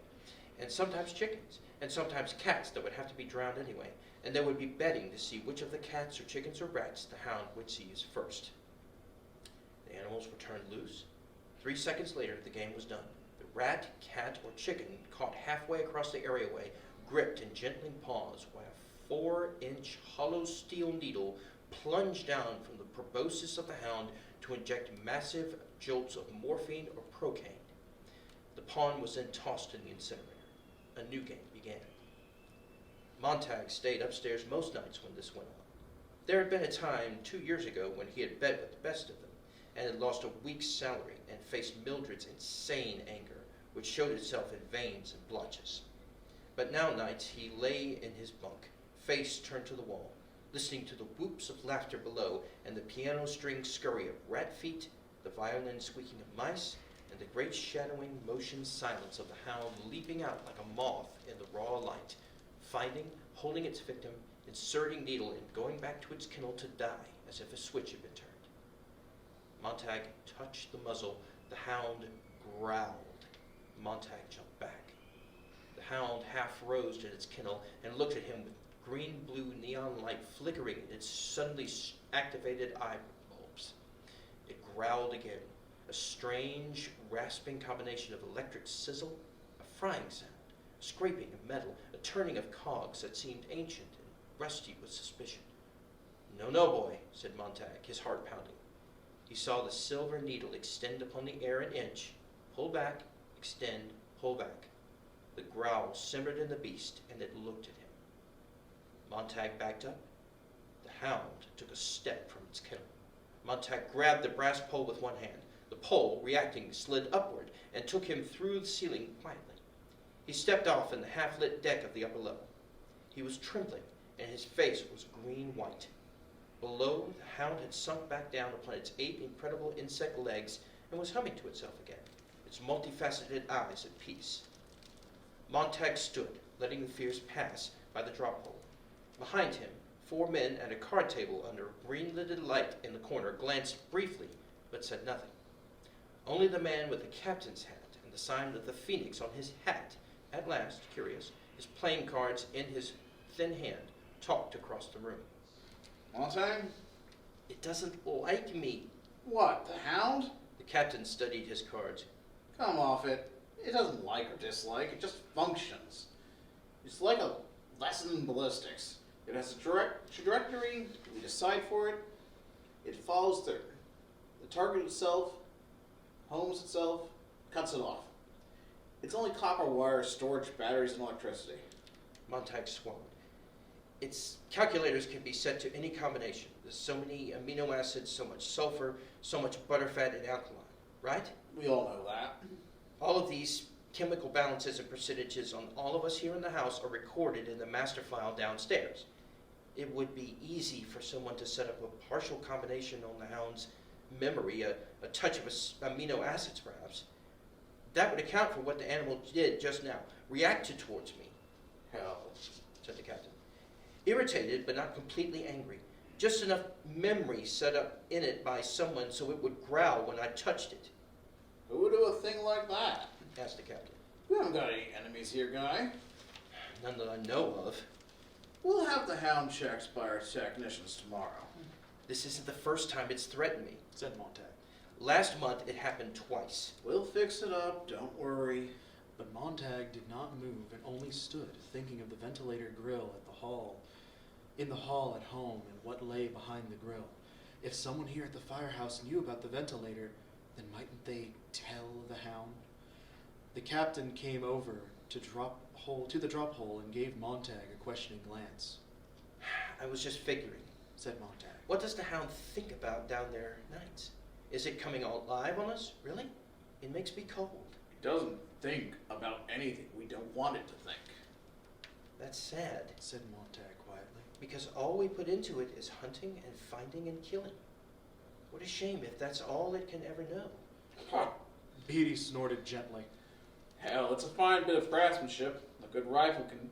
and sometimes chickens, and sometimes cats that would have to be drowned anyway, and there would be betting to see which of the cats or chickens or rats the hound would seize first. The animals were turned loose. 3 seconds later, the game was done. The rat, cat, or chicken caught halfway across the areaway, gripped in gentling paws, while a 4-inch hollow steel needle plunged down from the proboscis of the hound to inject massive jolts of morphine or procaine. The pawn was then tossed in the incinerator. A new game began. Montag stayed upstairs most nights when this went on. There had been a time 2 years ago when he had bet with the best of them, and had lost a week's salary and faced Mildred's insane anger, which showed itself in veins and blotches. But now nights he lay in his bunk, face turned to the wall, listening to the whoops of laughter below and the piano string scurry of rat feet, the violin squeaking of mice, and the great shadowing motion silence of the hound leaping out like a moth in the raw light, finding, holding its victim, inserting needle and going back to its kennel to die as if a switch had been turned. Montag touched the muzzle. The hound growled. Montag jumped back. The hound half rose in its kennel and looked at him with green-blue neon light flickering in its suddenly activated eye bulbs. It growled again, a strange, rasping combination of electric sizzle, a frying sound, scraping of metal, a turning of cogs that seemed ancient and rusty with suspicion. "No, no, boy," said Montag, his heart pounding. He saw the silver needle extend upon the air an inch, pull back, extend, pull back. The growl simmered in the beast, and it looked at him. Montag backed up. The hound took a step from its kennel. Montag grabbed the brass pole with one hand. The pole, reacting, slid upward and took him through the ceiling quietly. He stepped off in the half-lit deck of the upper level. He was trembling, and his face was green-white. Below, the hound had sunk back down upon its 8 incredible insect legs and was humming to itself again, its multifaceted eyes at peace. Montag stood, letting the fears pass, by the drop hole. Behind him, 4 men at a card table under a green-lidded light in the corner glanced briefly, but said nothing. Only the man with the captain's hat and the sign of the phoenix on his hat, at last, curious, his playing cards in his thin hand, talked across the room. "Montag?" "It doesn't like me." "What, the hound?" The captain studied his cards. "Come off it. It doesn't like or dislike, it just functions. It's like a lesson in ballistics. It has a trajectory, we decide for it, it follows the target itself, homes itself, cuts it off. It's only copper wire, storage, batteries, and electricity." Montag swallowed. Its calculators can be set to any combination. There's so many amino acids, so much sulfur, so much butterfat and alkaline, right? We all know that. All of these chemical balances and percentages on all of us here in the house are recorded in the master file downstairs. It would be easy for someone to set up a partial combination on the hound's memory, a touch of amino acids perhaps. That would account for what the animal did just now, reacted towards me. Hell. Said the captain. Irritated, but not completely angry. Just enough memory set up in it by someone so it would growl when I touched it. Who would do a thing like that? Asked the captain. We haven't got any enemies here, Guy. None that I know of. We'll have the hound checked by our technicians tomorrow. This isn't the first time it's threatened me, said Montag. Last month it happened twice. We'll fix it up, don't worry. But Montag did not move and only stood, thinking of the ventilator grill at in the hall at home and what lay behind the grill. If someone here at the firehouse knew about the ventilator, then mightn't they tell the hound? The captain came over to the drop hole and gave Montag a questioning glance. I was just figuring, said Montag. what does the hound think about down there nights? Is it coming alive on us? Really? It makes me cold. It doesn't think about anything we don't want it to think. That's sad, said Montag quietly. because all we put into it is hunting and finding and killing. What a shame if that's all it can ever know. Huh. Beatty snorted gently. Hell, it's a fine bit of craftsmanship. A good rifle can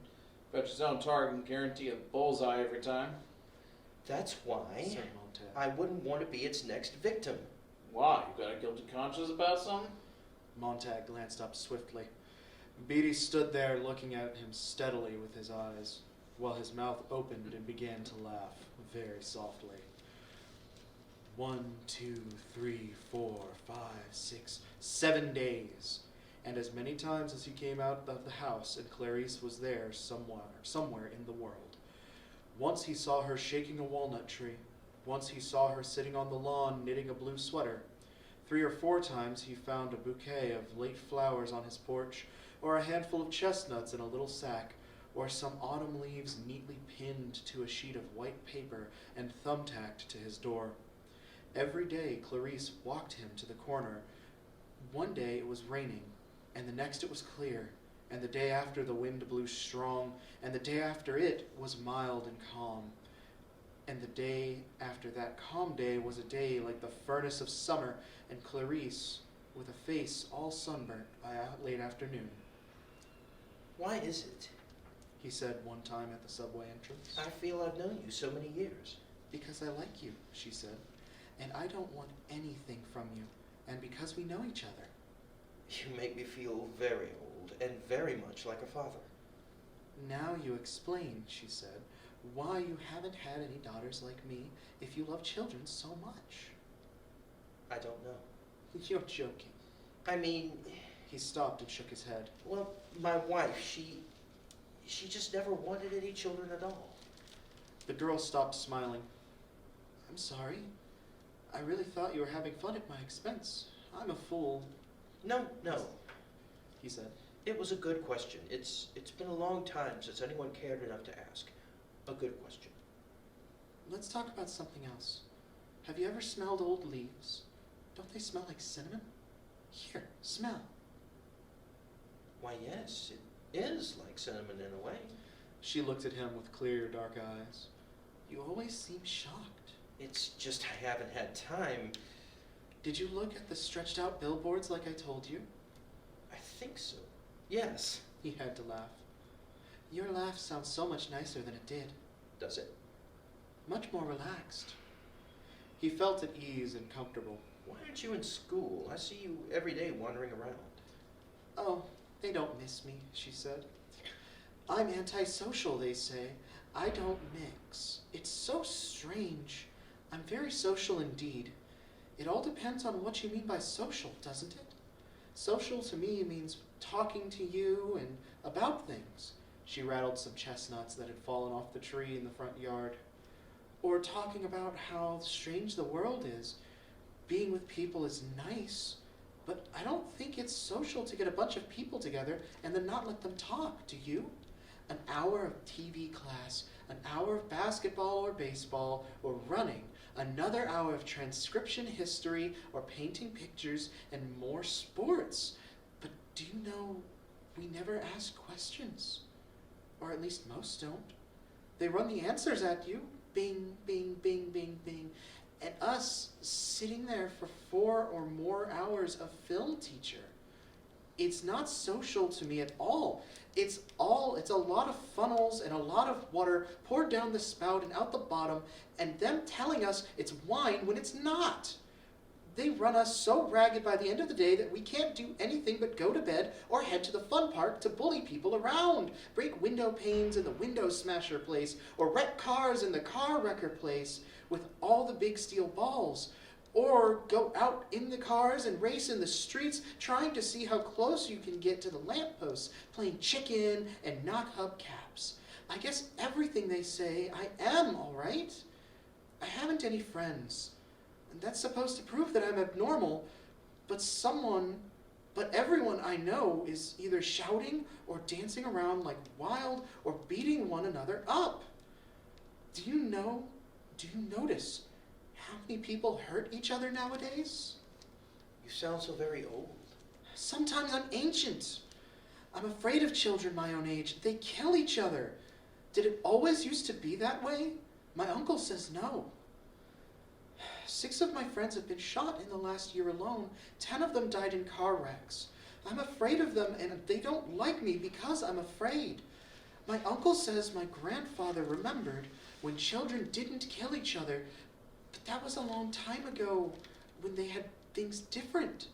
fetch its own target and guarantee a bullseye every time. That's why Said Montag. I wouldn't want to be its next victim. Why? You got a guilty conscience about something? Montag glanced up swiftly. Beatty stood there looking at him steadily with his eyes, while his mouth opened and began to laugh very softly. 1, 2, 3, 4, 5, 6, 7 days, and as many times as he came out of the house and Clarice was there somewhere in the world. Once he saw her shaking a walnut tree. Once he saw her sitting on the lawn knitting a blue sweater. 3 or 4 times he found a bouquet of late flowers on his porch, or a handful of chestnuts in a little sack, or some autumn leaves neatly pinned to a sheet of white paper and thumbtacked to his door. Every day Clarice walked him to the corner. One day it was raining, and the next it was clear, and the day after the wind blew strong, and the day after it was mild and calm. And the day after that calm day was a day like the furnace of summer, and Clarice with a face all sunburnt by late afternoon. Why is it? He said one time at the subway entrance. I feel I've known you so many years. Because I like you, she said, and I don't want anything from you, and because we know each other. You make me feel very old and very much like a father. Now you explain, she said, why you haven't had any daughters like me if you love children so much. I don't know. You're joking. I mean, He stopped and shook his head. well, my wife, she just never wanted any children at all. The girl stopped smiling. I'm sorry. I really thought you were having fun at my expense. I'm a fool, No, he said. it was a good question. It's been a long time since anyone cared enough to ask. A good question. Let's talk about something else. Have you ever smelled old leaves? Don't they smell like cinnamon? Here, smell. Why, yes, it is like cinnamon in a way. She looked at him with clear, dark eyes. You always seem shocked. It's just I haven't had time. Did you look at the stretched out billboards like I told you? I think so. Yes. He had to laugh. Your laugh sounds so much nicer than it did. Does it? Much more relaxed. He felt at ease and comfortable. Why aren't you in school? I see you every day wandering around. Oh, they don't miss me, she said. I'm antisocial, they say. I don't mix. It's so strange. I'm very social indeed. It all depends on what you mean by social, doesn't it? Social to me means talking to you and about things. She rattled some chestnuts that had fallen off the tree in the front yard. Or talking about how strange the world is. Being with people is nice, but I don't think it's social to get a bunch of people together and then not let them talk, do you? An hour of TV class, an hour of basketball or baseball or running, another hour of transcription history or painting pictures, and more sports. But do you know, we never ask questions. Or at least most don't. They run the answers at you. Bing, bing, bing, bing, bing. And us sitting there for 4 or more hours of film teacher. It's not social to me at all. It's a lot of funnels and a lot of water poured down the spout and out the bottom, and them telling us it's wine when it's not. They run us so ragged by the end of the day that we can't do anything but go to bed or head to the fun park to bully people around, break window panes in the window smasher place, or wreck cars in the car wrecker place with all the big steel balls, or go out in the cars and race in the streets trying to see how close you can get to the lampposts, playing chicken and knock hubcaps. I guess everything they say I am, all right. I haven't any friends. And that's supposed to prove that I'm abnormal, but everyone I know is either shouting or dancing around like wild or beating one another up. Do you notice How many people hurt each other nowadays? You sound so very old. Sometimes I'm ancient. I'm afraid of children my own age. They kill each other. Did it always used to be that way? My uncle says no. 6 of my friends have been shot in the last year alone. 10 of them died in car wrecks. I'm afraid of them, and they don't like me because I'm afraid. My uncle says my grandfather remembered when children didn't kill each other, but that was a long time ago when they had things different.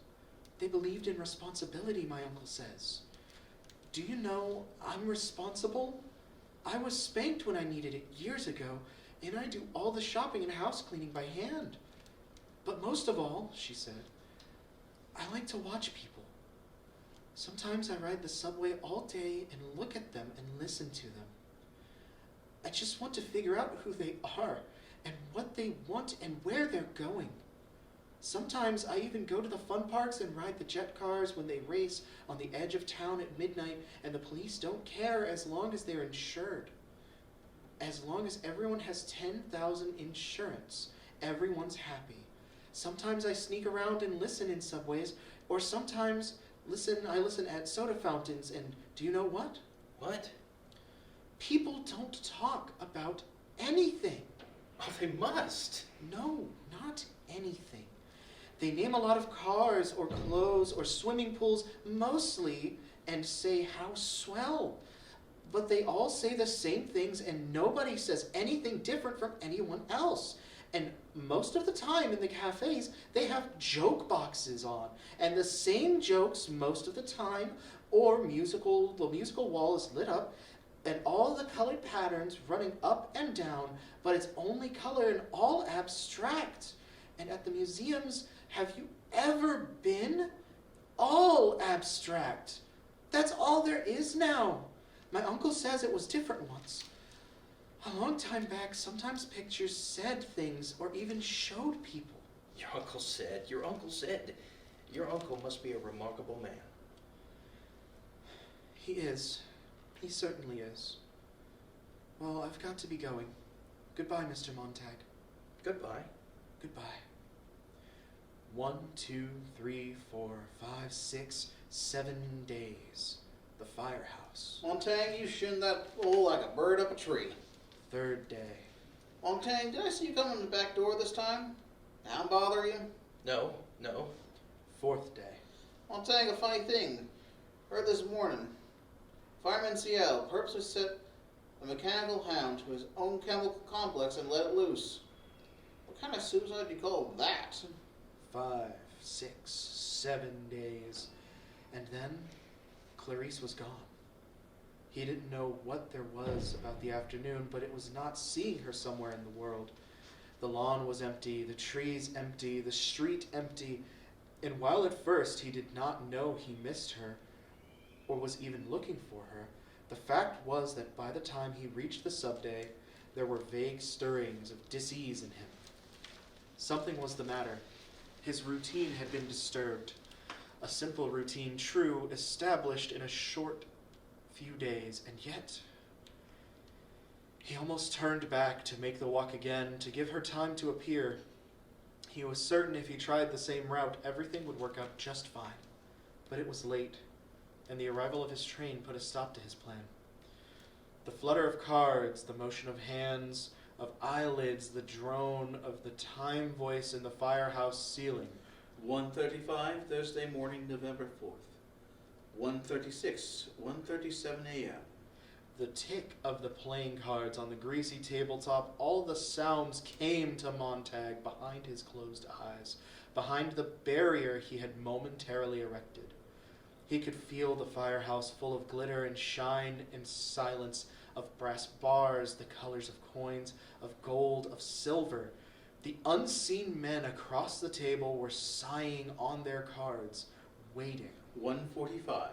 They believed in responsibility, my uncle says. Do you know I'm responsible? I was spanked when I needed it years ago, and I do all the shopping and house cleaning by hand. But most of all, she said, I like to watch people. Sometimes I ride the subway all day and look at them and listen to them. I just want to figure out who they are and what they want and where they're going. Sometimes I even go to the fun parks and ride the jet cars when they race on the edge of town at midnight, and the police don't care as long as they're insured. As long as everyone has 10,000 insurance, everyone's happy. Sometimes I sneak around and listen in subways, or sometimes I listen at soda fountains, and do you know what? What? People don't talk about anything. Oh, they must. No, not anything. They name a lot of cars or clothes or swimming pools mostly and say how swell. But they all say the same things and nobody says anything different from anyone else. And most of the time in the cafes, they have joke boxes on. And the same jokes most of the time, or the musical wall is lit up, and all the colored patterns running up and down, but it's only color and all abstract. And at the museums, have you ever been? All abstract. That's all there is now. My uncle says it was different once. A long time back, sometimes pictures said things or even showed people. Your uncle said. Your uncle must be a remarkable man. He is. He certainly is. Well, I've got to be going. Goodbye, Mr. Montag. Goodbye. Goodbye. 1, 2, 3, 4, 5, 6, 7 days. The firehouse. Montag, you shinned that pole like a bird up a tree. 3rd day. Montag, did I see you come in the back door this time? Now bother you? No. 4th day. Montag, a funny thing. Heard this morning. Fireman CL purposely set a mechanical hound to his own chemical complex and let it loose. What kind of suicide do you call that? 5, 6, 7 days. And then Clarice was gone. He didn't know what there was about the afternoon, but it was not seeing her somewhere in the world. The lawn was empty, the trees empty, the street empty, and while at first he did not know he missed her, or was even looking for her, the fact was that by the time he reached the subday, there were vague stirrings of dis-ease in him. Something was the matter. His routine had been disturbed. A simple routine, true, established in a short few days, and yet he almost turned back to make the walk again, to give her time to appear. He was certain if he tried the same route, everything would work out just fine. But it was late, and the arrival of his train put a stop to his plan. The flutter of cards, the motion of hands, of eyelids, the drone of the time voice in the firehouse ceiling. 1:35 Thursday morning, November 4th. 1:36, 1:37 a.m. The tick of the playing cards on the greasy tabletop, all the sounds came to Montag behind his closed eyes, behind the barrier he had momentarily erected. He could feel the firehouse full of glitter and shine and silence, of brass bars, the colors of coins, of gold, of silver. The unseen men across the table were sighing on their cards, waiting. 1:45.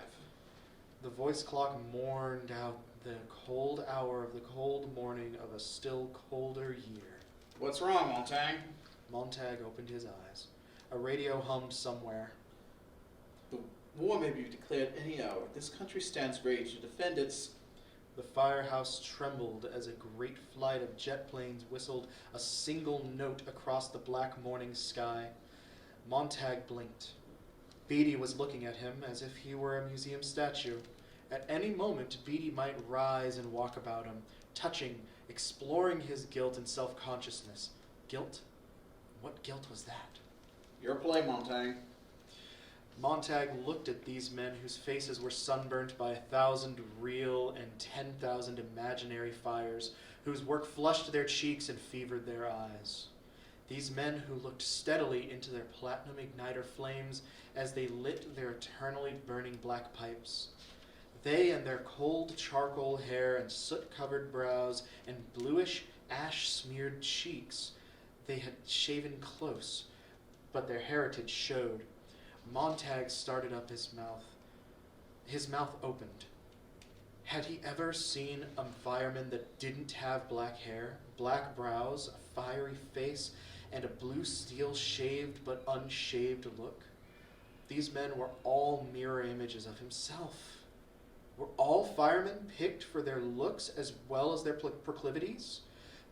The voice clock mourned out the cold hour of the cold morning of a still colder year. What's wrong, Montag? Montag opened his eyes. A radio hummed somewhere. The war may be declared any hour. This country stands ready to defend its... The firehouse trembled as a great flight of jet planes whistled a single note across the black morning sky. Montag blinked. Beatty was looking at him as if he were a museum statue. At any moment, Beatty might rise and walk about him, touching, exploring his guilt and self-consciousness. Guilt? What guilt was that? Your play, Montag. Montag looked at these men whose faces were sunburnt by 1,000 real and 10,000 imaginary fires, whose work flushed their cheeks and fevered their eyes. These men who looked steadily into their platinum igniter flames as they lit their eternally burning black pipes. They and their cold charcoal hair and soot-covered brows and bluish ash-smeared cheeks, they had shaven close, but their heritage showed. Montag started up his mouth. His mouth opened. Had he ever seen a fireman that didn't have black hair, black brows, a fiery face, and a blue steel shaved but unshaved look? These men were all mirror images of himself. Were all firemen picked for their looks as well as their proclivities?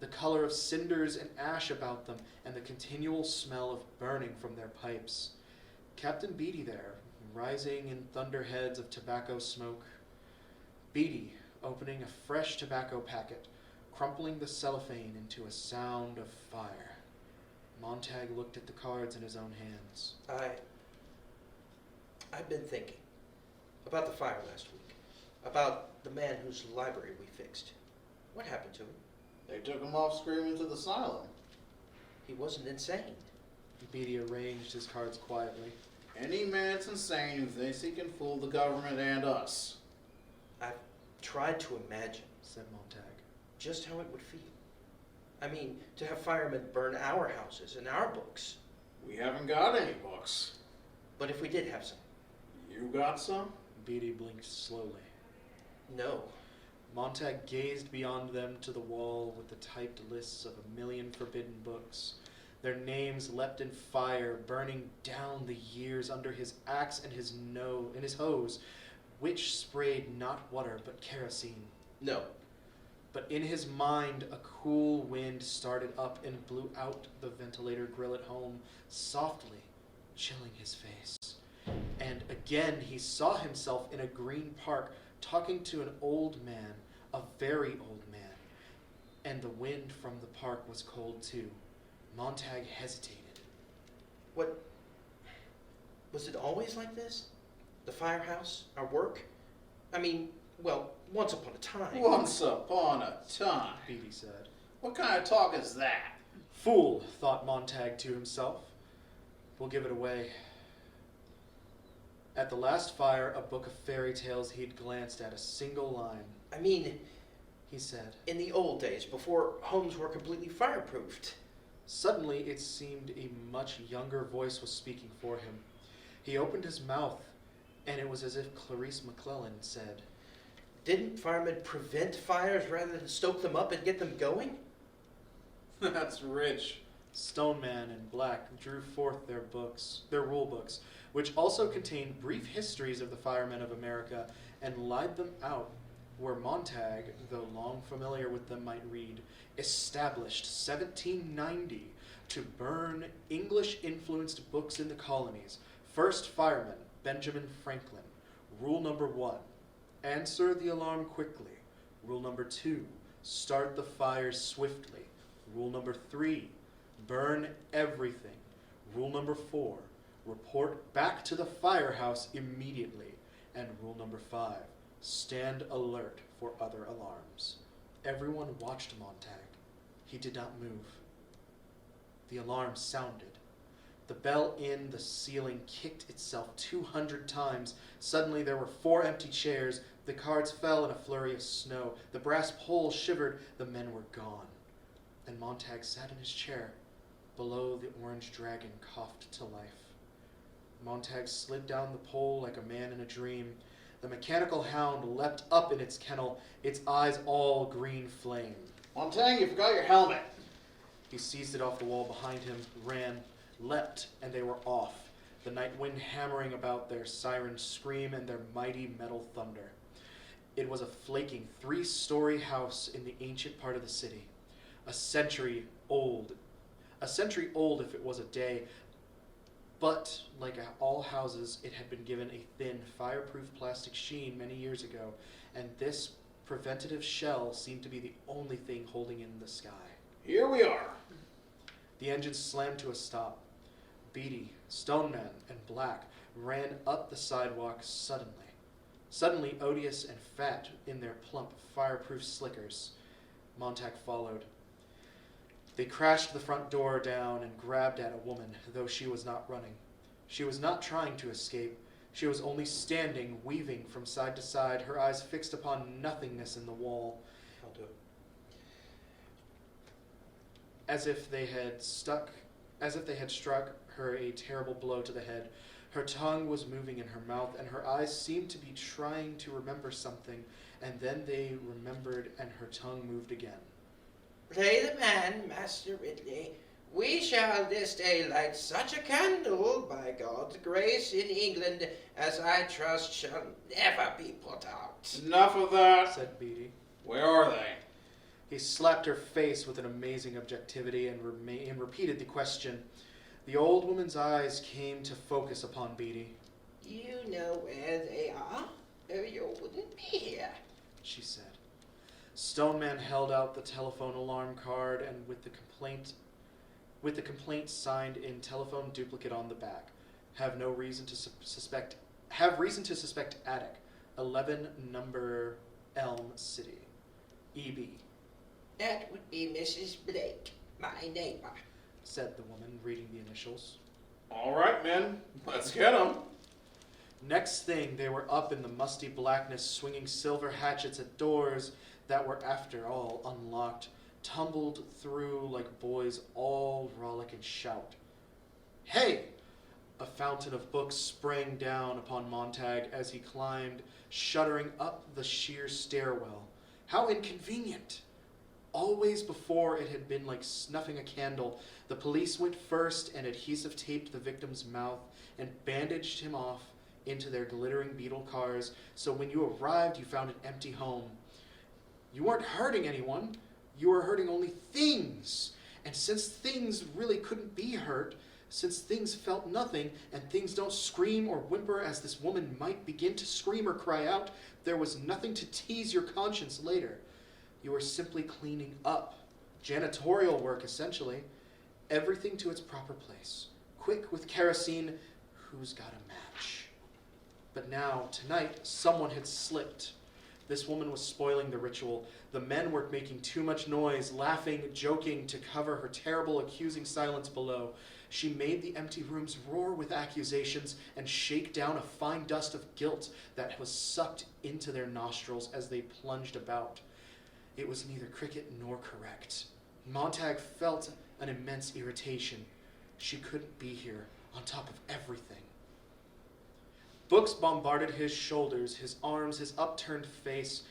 The color of cinders and ash about them, and the continual smell of burning from their pipes. Captain Beatty there, rising in thunderheads of tobacco smoke. Beatty, opening a fresh tobacco packet, crumpling the cellophane into a sound of fire. Montag looked at the cards in his own hands. I've been thinking about the fire last week, about the man whose library we fixed. What happened to him? They took him off screaming to the asylum. He wasn't insane. Beatty arranged his cards quietly. Any man that's insane who thinks he can fool the government and us. I've tried to imagine, Said Montag. just how it would feel. I mean, to have firemen burn our houses and our books. We haven't got any books. But if we did have some? You got some? Beatty blinked slowly. No. Montag gazed beyond them to the wall with the typed lists of 1,000,000 forbidden books. Their names leapt in fire, burning down the years under his axe and his hose, which sprayed not water but kerosene. No. But in his mind, a cool wind started up and blew out the ventilator grill at home, softly, chilling his face. And again he saw himself in a green park, talking to an old man, a very old man. And the wind from the park was cold too. Montag hesitated. What? Was it always like this? The firehouse? Our work? I mean, well, once upon a time. Once upon a time. Beatty said. What kind of talk is that? Fool, thought Montag to himself. We'll give it away. At the last fire, a book of fairy tales, he'd glanced at a single line. I mean, He said. in the old days, before homes were completely fireproofed. Suddenly, it seemed a much younger voice was speaking for him. He opened his mouth, and it was as if Clarice McClellan said, Didn't firemen prevent fires rather than stoke them up and get them going? That's rich. Stoneman and Black drew forth their rule books, which also contained brief histories of the firemen of America, and lied them out, where Montag, though long familiar with them, might read, established 1790 to burn English-influenced books in the colonies. First fireman, Benjamin Franklin. Rule number 1, answer the alarm quickly. Rule number 2, start the fires swiftly. Rule number 3, burn everything. Rule number 4, report back to the firehouse immediately. And rule number 5, stand alert for other alarms. Everyone watched Montag. He did not move. The alarm sounded. The bell in the ceiling kicked itself 200 times. Suddenly there were 4 empty chairs. The cards fell in a flurry of snow. The brass pole shivered. The men were gone. And Montag sat in his chair. Below, the orange dragon coughed to life. Montag slid down the pole like a man in a dream. The mechanical hound leapt up in its kennel, its eyes all green flame. Montag, you forgot your helmet. He seized it off the wall behind him, ran, leapt, and they were off, the night wind hammering about their siren scream and their mighty metal thunder. It was a flaking 3-story house in the ancient part of the city. A century old if it was a day, but like all houses, it had been given a thin, fireproof plastic sheen many years ago, and this preventative shell seemed to be the only thing holding in the sky. Here we are. The engine slammed to a stop. Beatty, Stoneman, and Black ran up the sidewalk suddenly. Suddenly odious and fat in their plump, fireproof slickers. Montag followed. They crashed the front door down and grabbed at a woman, though she was not running. She was not trying to escape. She was only standing, weaving from side to side, her eyes fixed upon nothingness in the wall. I'll do it. As if they had struck her a terrible blow to the head. Her tongue was moving in her mouth, and her eyes seemed to be trying to remember something, and then they remembered, and her tongue moved again. Play the man, Master Ridley. We shall this day light such a candle, by God's grace, in England, as I trust shall never be put out. Enough of that. Said Beatty. Where are they? He slapped her face with an amazing objectivity and repeated the question. The old woman's eyes came to focus upon Beatty. You know where they are, or you wouldn't be here. She said. Stoneman held out the telephone alarm card and with the complaint signed in telephone duplicate on the back. Have reason to suspect attic, 11 number Elm City, EB. That would be Mrs. Blake, my neighbor, said the woman, reading the initials. All right, men. Let's get them. Next thing, they were up in the musty blackness, swinging silver hatchets at doors that were, after all, unlocked, tumbled through like boys all rollick and shout. Hey! A fountain of books sprang down upon Montag as he climbed, shuddering up the sheer stairwell. How inconvenient! Always before it had been like snuffing a candle. The police went first and adhesive taped the victim's mouth and bandaged him off into their glittering beetle cars, so when you arrived you found an empty home. You weren't hurting anyone, you were hurting only things. And since things really couldn't be hurt, since things felt nothing, and things don't scream or whimper as this woman might begin to scream or cry out, there was nothing to tease your conscience later. You were simply cleaning up. Janitorial work, essentially. Everything to its proper place. Quick with kerosene, who's got a match? But now, tonight, someone had slipped. This woman was spoiling the ritual. The men were making too much noise, laughing, joking to cover her terrible, accusing silence below. She made the empty rooms roar with accusations and shake down a fine dust of guilt that was sucked into their nostrils as they plunged about. It was neither cricket nor correct. Montag felt an immense irritation. She couldn't be here, on top of everything. Books bombarded his shoulders, his arms, his upturned face.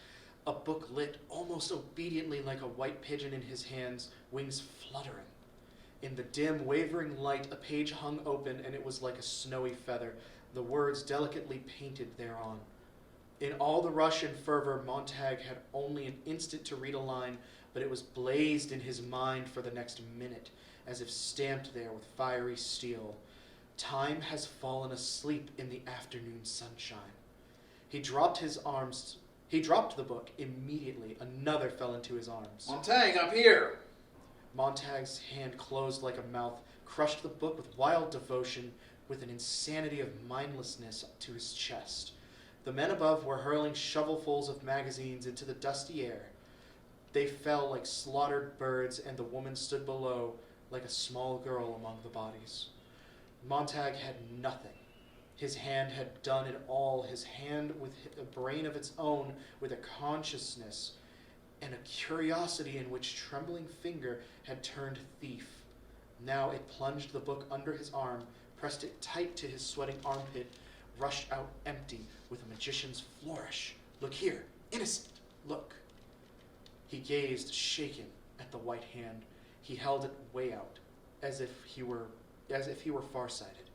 A book lit almost obediently like a white pigeon in his hands, wings fluttering. In the dim, wavering light, a page hung open, and it was like a snowy feather, the words delicately painted thereon. In all the rush and fervor, Montag had only an instant to read a line, but it was blazed in his mind for the next minute, as if stamped there with fiery steel. Time has fallen asleep in the afternoon sunshine. He dropped the book immediately. Another fell into his arms. Montag, up here. Montag's hand closed like a mouth, crushed the book with wild devotion, with an insanity of mindlessness to his chest. The men above were hurling shovelfuls of magazines into the dusty air. They fell like slaughtered birds, and the woman stood below like a small girl among the bodies. Montag had nothing. His hand had done it all, his hand with a brain of its own, with a consciousness and a curiosity in which trembling finger had turned thief. Now it plunged the book under his arm, pressed it tight to his sweating armpit, rushed out empty with a magician's flourish. Look here, innocent, look. He gazed, shaken, at the white hand. He held it way out, as if he were farsighted.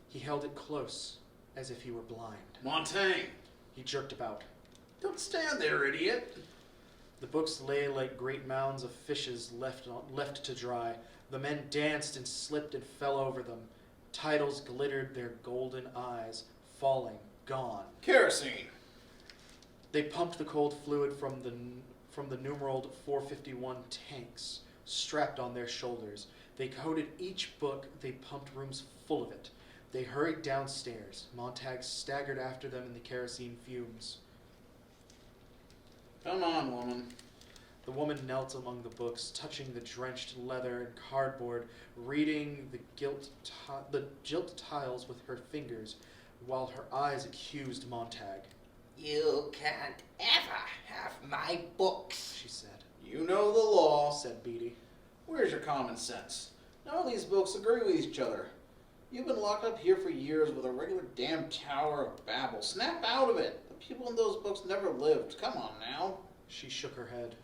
He held it close, as if he were blind. Montag. He jerked about. Don't stand there, idiot. The books lay like great mounds of fishes left to dry. The men danced and slipped and fell over them. Titles glittered their golden eyes, falling, gone. Kerosene. They pumped the cold fluid from the numeraled 451 tanks strapped on their shoulders. They coated each book. They pumped rooms full of it. They hurried downstairs. Montag staggered after them in the kerosene fumes. Come on, woman. The woman knelt among the books, touching the drenched leather and cardboard, reading the gilt tiles with her fingers, while her eyes accused Montag. You can't ever have my books, She said. You know the law. Said Beatty. Where's your common sense? None of these books agree with each other. You've been locked up here for years with a regular damn Tower of Babel. Snap out of it. The people in those books never lived. Come on now. She shook her head.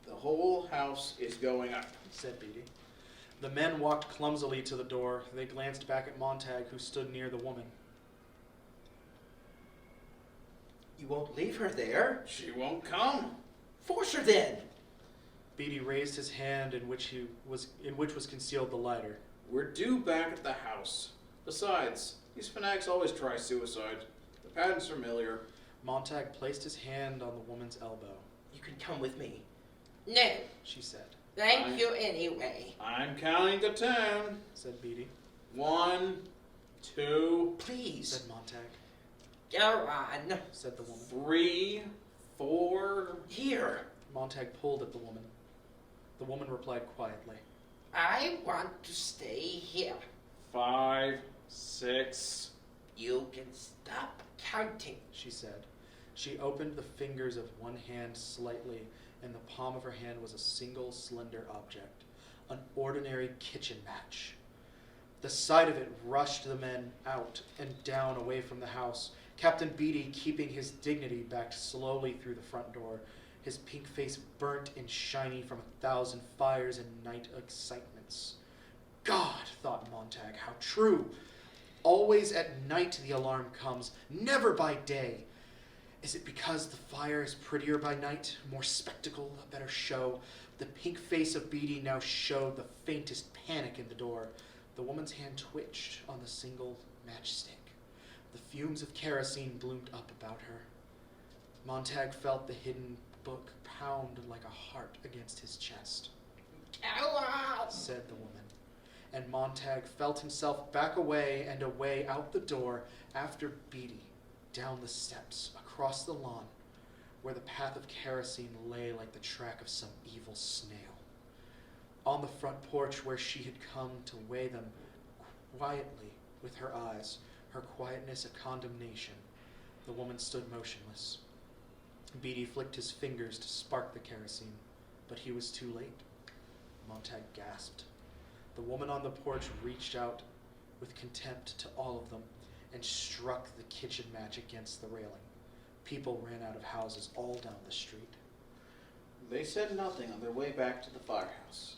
The whole house is going up. Said Beatty. The men walked clumsily to the door. They glanced back at Montag, who stood near the woman. You won't leave her there? She won't come. Force her then! Beatty raised his hand in which was concealed the lighter. We're due back at the house. Besides, these fanatics always try suicide. The pattern's familiar. Montag placed his hand on the woman's elbow. You can come with me. No, She said. thank you anyway. I'm counting to 10. Said Beatty. 1, 2, Please. Said Montag. Go on. Said the woman. 3, 4. Here. Montag pulled at the woman. The woman replied quietly. I want to stay here. 5, 6. You can stop counting. She said. She opened the fingers of one hand slightly. In the palm of her hand was a single slender object, an ordinary kitchen match. The sight of it rushed the men out and down away from the house, Captain Beatty keeping his dignity backed slowly through the front door, his pink face burnt and shiny from 1,000 fires and night excitements. God, thought Montag, how true! Always at night the alarm comes, never by day. Is it because the fire is prettier by night, more spectacle, a better show? The pink face of Beatty now showed the faintest panic in the door. The woman's hand twitched on the single matchstick. The fumes of kerosene bloomed up about her. Montag felt the hidden book pound like a heart against his chest. Go on. Said the woman. And Montag felt himself back away and away out the door after Beatty, down the steps, across the lawn, where the path of kerosene lay like the track of some evil snail. On the front porch where she had come to weigh them quietly with her eyes, her quietness a condemnation, the woman stood motionless. Beatty flicked his fingers to spark the kerosene, but he was too late. Montag gasped. The woman on the porch reached out with contempt to all of them and struck the kitchen match against the railing. People ran out of houses all down the street. They said nothing on their way back to the firehouse.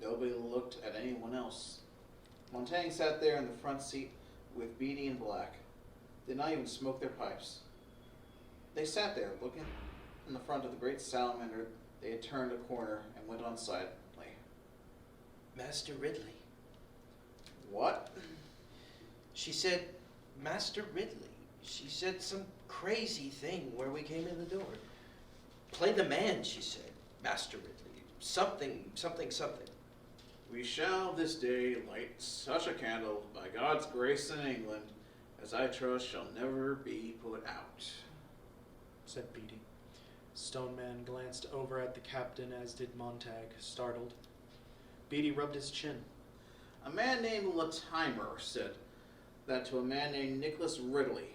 Nobody looked at anyone else. Montaigne sat there in the front seat with Beatty and Black. Did not even smoke their pipes. They sat there looking in the front of the great salamander. They had turned a corner and went on silently. Master Ridley. What? She said, Master Ridley. She said some crazy thing where we came in the door. Play the man, she said. Master Ridley. Something. We shall this day light such a candle by God's grace in England as I trust shall never be put out. Said Beatty. Stoneman glanced over at the captain, as did Montag, startled. Beatty rubbed his chin. A man named Latimer said that to a man named Nicholas Ridley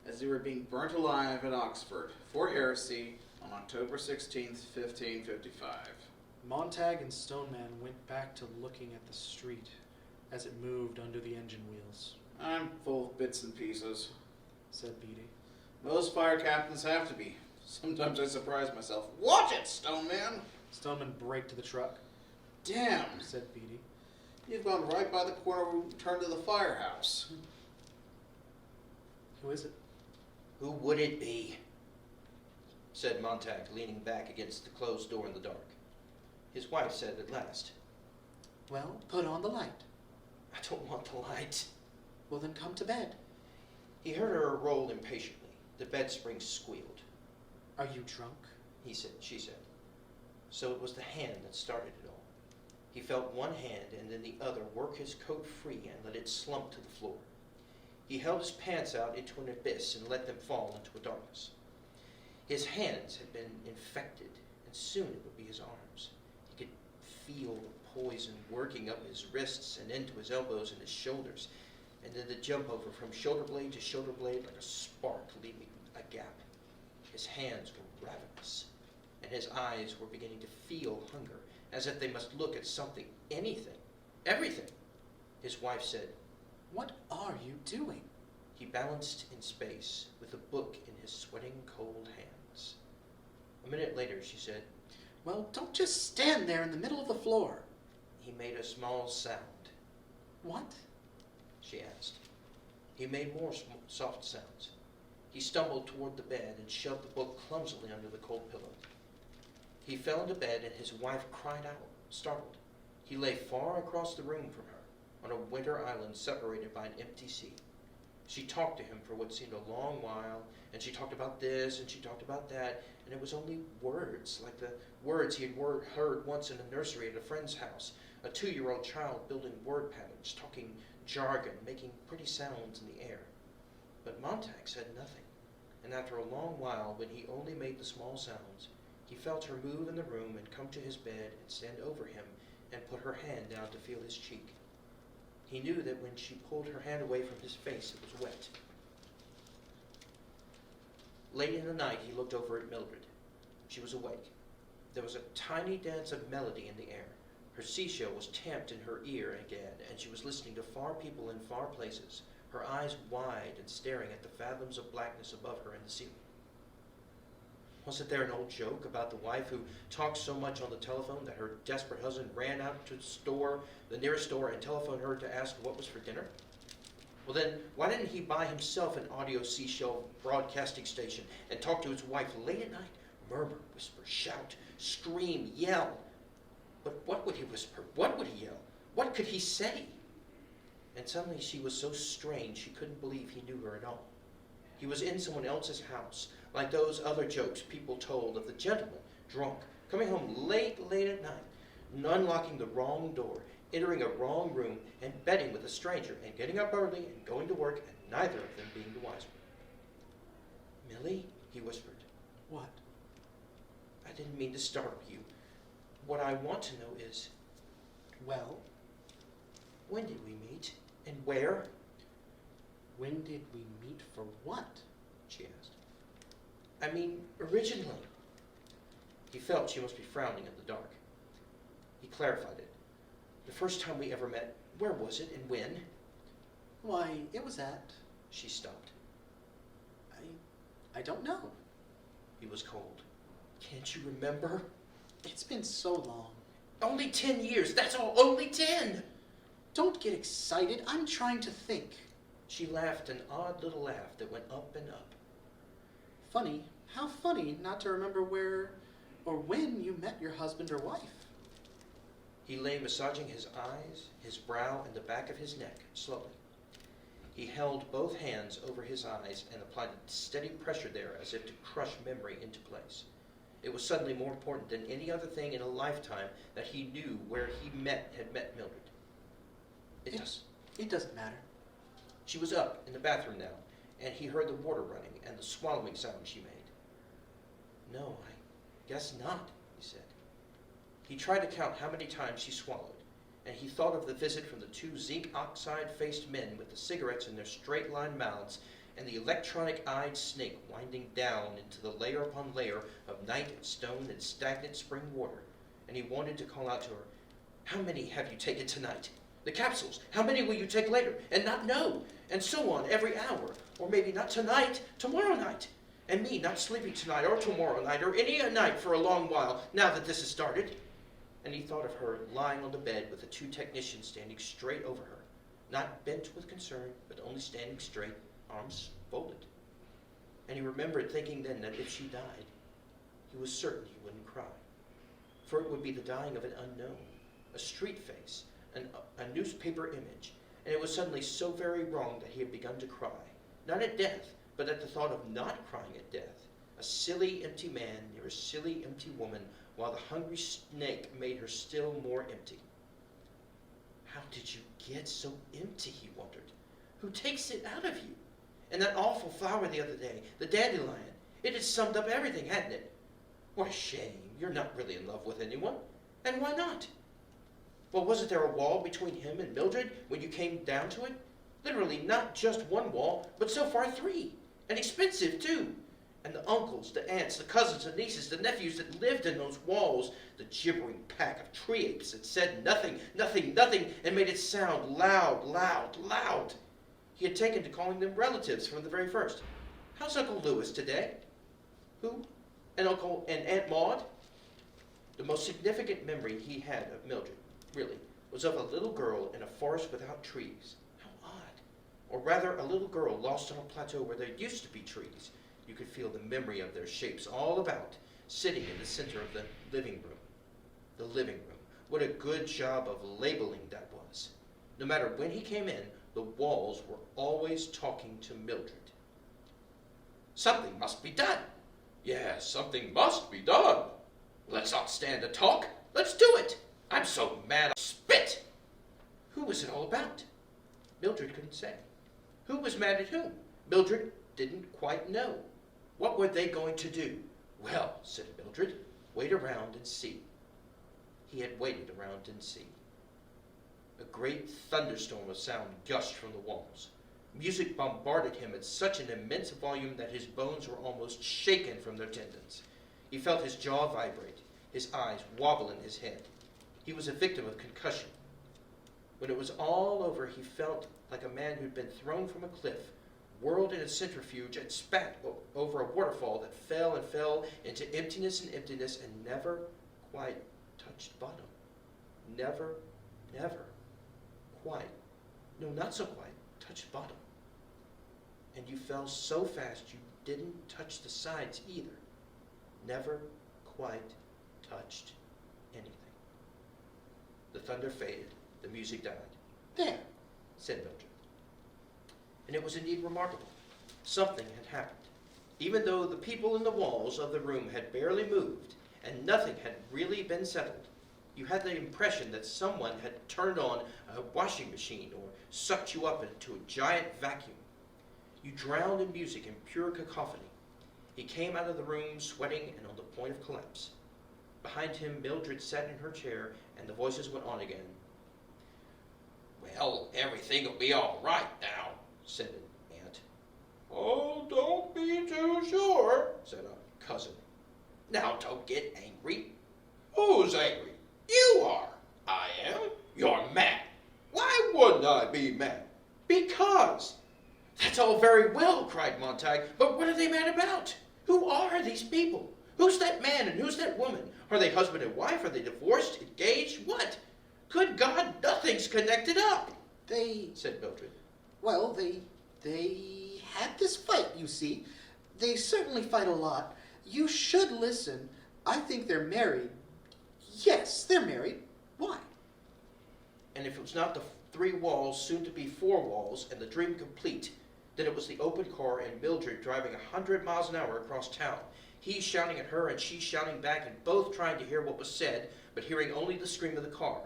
as they were being burnt alive at Oxford for heresy on October 16th, 1555. Montag and Stoneman went back to looking at the street as it moved under the engine wheels. I'm full of bits and pieces. Said Beatty. Most fire captains have to be. Sometimes I surprise myself. Watch it, Stoneman! Stoneman braked the truck. Damn! Said Beatty. You've gone right by the corner where we turned to the firehouse. Who is it? Who would it be? Said Montag, leaning back against the closed door in the dark. His wife said at last, Well, put on the light. I don't want the light. Well, then come to bed. He heard her roll impatiently. The bed springs squealed. Are you drunk? She said. So it was the hand that started it all. He felt one hand and then the other work his coat free and let it slump to the floor. He held his pants out into an abyss and let them fall into a darkness. His hands had been infected, and soon it would be his arms. He could feel the poison working up his wrists and into his elbows and his shoulders, and then the jump over from shoulder blade to shoulder blade like a spark leaving a gap. His hands were ravenous, and his eyes were beginning to feel hunger, as if they must look at something, anything, everything. His wife said, What are you doing? He balanced in space with a book in his sweating cold hands. A minute later, she said, Well, don't just stand there in the middle of the floor. He made a small sound. What? She asked. He made more soft sounds. He stumbled toward the bed and shoved the book clumsily under the cold pillow. He fell into bed and his wife cried out, startled. He lay far across the room from her, on a winter island separated by an empty sea. She talked to him for what seemed a long while, and she talked about this and she talked about that, and it was only words, like the words he had heard once in a nursery at a friend's house, a 2-year-old child building word patterns, talking jargon, making pretty sounds in the air. But Montag said nothing, and after a long while, when he only made the small sounds, he felt her move in the room and come to his bed and stand over him and put her hand down to feel his cheek. He knew that when she pulled her hand away from his face, it was wet. Late in the night, he looked over at Mildred. She was awake. There was a tiny dance of melody in the air. Her seashell was tamped in her ear again, and she was listening to far people in far places, her eyes wide and staring at the fathoms of blackness above her in the ceiling. Wasn't there an old joke about the wife who talked so much on the telephone that her desperate husband ran out to the nearest store, and telephoned her to ask what was for dinner? Well then, why didn't he buy himself an audio seashell broadcasting station and talk to his wife late at night? Murmur, whisper, shout, scream, yell. But what would he whisper? What would he yell? What could he say? And suddenly she was so strange she couldn't believe he knew her at all. He was in someone else's house, like those other jokes people told of the gentleman, drunk, coming home late at night, unlocking the wrong door, entering a wrong room, and betting with a stranger, and getting up early and going to work, and neither of them being the wiser. Millie, he whispered. What? I didn't mean to startle you. What I want to know is, Well, when did we meet, and where? when did we meet for what? She asked. I mean, originally. He felt she must be frowning in the dark. He clarified it. The first time we ever met, where was it and when? Why, it was at... She stopped. I don't know. He was cold. Can't you remember? It's been so long. Only 10 years, that's all, only 10! Don't get excited. I'm trying to think. She laughed an odd little laugh that went up and up. Funny. How funny not to remember where or when you met your husband or wife. He lay massaging his eyes, his brow, and the back of his neck, slowly. He held both hands over his eyes and applied steady pressure there as if to crush memory into place. It was suddenly more important than any other thing in a lifetime that he knew where he had met Mildred. It doesn't matter. She was up in the bathroom now, and he heard the water running and the swallowing sound she made. No, I guess not, he said. He tried to count how many times she swallowed, and he thought of the visit from the 2 zinc oxide-faced men with the cigarettes in their straight-line mouths and the electronic-eyed snake winding down into the layer upon layer of night and stone and stagnant spring water, and he wanted to call out to her, How many have you taken tonight? The capsules, how many will you take later? And not know, and so on every hour, or maybe not tonight, tomorrow night. And me not sleeping tonight or tomorrow night or any night for a long while, now that this has started. And he thought of her lying on the bed with the 2 technicians standing straight over her, not bent with concern, but only standing straight, arms folded. And he remembered thinking then that if she died, he was certain he wouldn't cry. For it would be the dying of an unknown, a street face, a newspaper image, and it was suddenly so very wrong that he had begun to cry, not at death, but at the thought of not crying at death, a silly, empty man near a silly, empty woman, while the hungry snake made her still more empty. How did you get so empty, he wondered. Who takes it out of you? And that awful flower the other day, the dandelion, it had summed up everything, hadn't it? What a shame. You're not really in love with anyone. And why not? Well, wasn't there a wall between him and Mildred when you came down to it? Literally not just one wall, but so far 3. And expensive, too. And the uncles, the aunts, the cousins, the nieces, the nephews that lived in those walls, the gibbering pack of tree apes that said nothing, nothing, nothing, and made it sound loud, loud, loud. He had taken to calling them relatives from the very first. How's Uncle Louis today? Who? And Uncle and Aunt Maud? The most significant memory he had of Mildred, really, was of a little girl in a forest without trees. How odd. Or rather, a little girl lost on a plateau where there used to be trees. You could feel the memory of their shapes all about, sitting in the center of the living room. The living room. What a good job of labeling that was. No matter when he came in, the walls were always talking to Mildred. Something must be done. Yes, something must be done. Let's not stand and talk. Let's do it. I'm so mad I spit. Who was it all about? Mildred couldn't say. Who was mad at whom? Mildred didn't quite know. What were they going to do? Well, said Mildred, wait around and see. He had waited around and see. A great thunderstorm of sound gushed from the walls. Music bombarded him at such an immense volume that his bones were almost shaken from their tendons. He felt his jaw vibrate, his eyes wobble in his head. He was a victim of concussion. When it was all over, he felt like a man who'd been thrown from a cliff, whirled in a centrifuge, and spat over a waterfall that fell and fell into emptiness and never quite touched bottom. Never, never quite, no, not so quite, touched bottom. And you fell so fast you didn't touch the sides either. Never quite touched anything. The thunder faded, the music died. There, said Mildred. And it was indeed remarkable. Something had happened. Even though the people in the walls of the room had barely moved, and nothing had really been settled, you had the impression that someone had turned on a washing machine or sucked you up into a giant vacuum. You drowned in music and pure cacophony. He came out of the room sweating and on the point of collapse. Behind him, Mildred sat in her chair, and the voices went on again. Well, everything will be all right now, said an aunt. Oh, don't be too sure, said a cousin. Now don't get angry. Who's angry? You are. I am. You're mad. Why wouldn't I be mad? Because. That's all very well, cried Montague, but what are they mad about? Who are these people? Who's that man and who's that woman? Are they husband and wife? Are they divorced, engaged? What? Good God, nothing's connected up. Said Mildred. Well, they had this fight, you see. They certainly fight a lot. You should listen. I think they're married. Yes, they're married. Why? And if it was not the 3 walls, soon to be 4 walls, and the dream complete, then it was the open car and Mildred driving 100 miles an hour across town. He shouting at her and she shouting back, and both trying to hear what was said, but hearing only the scream of the car.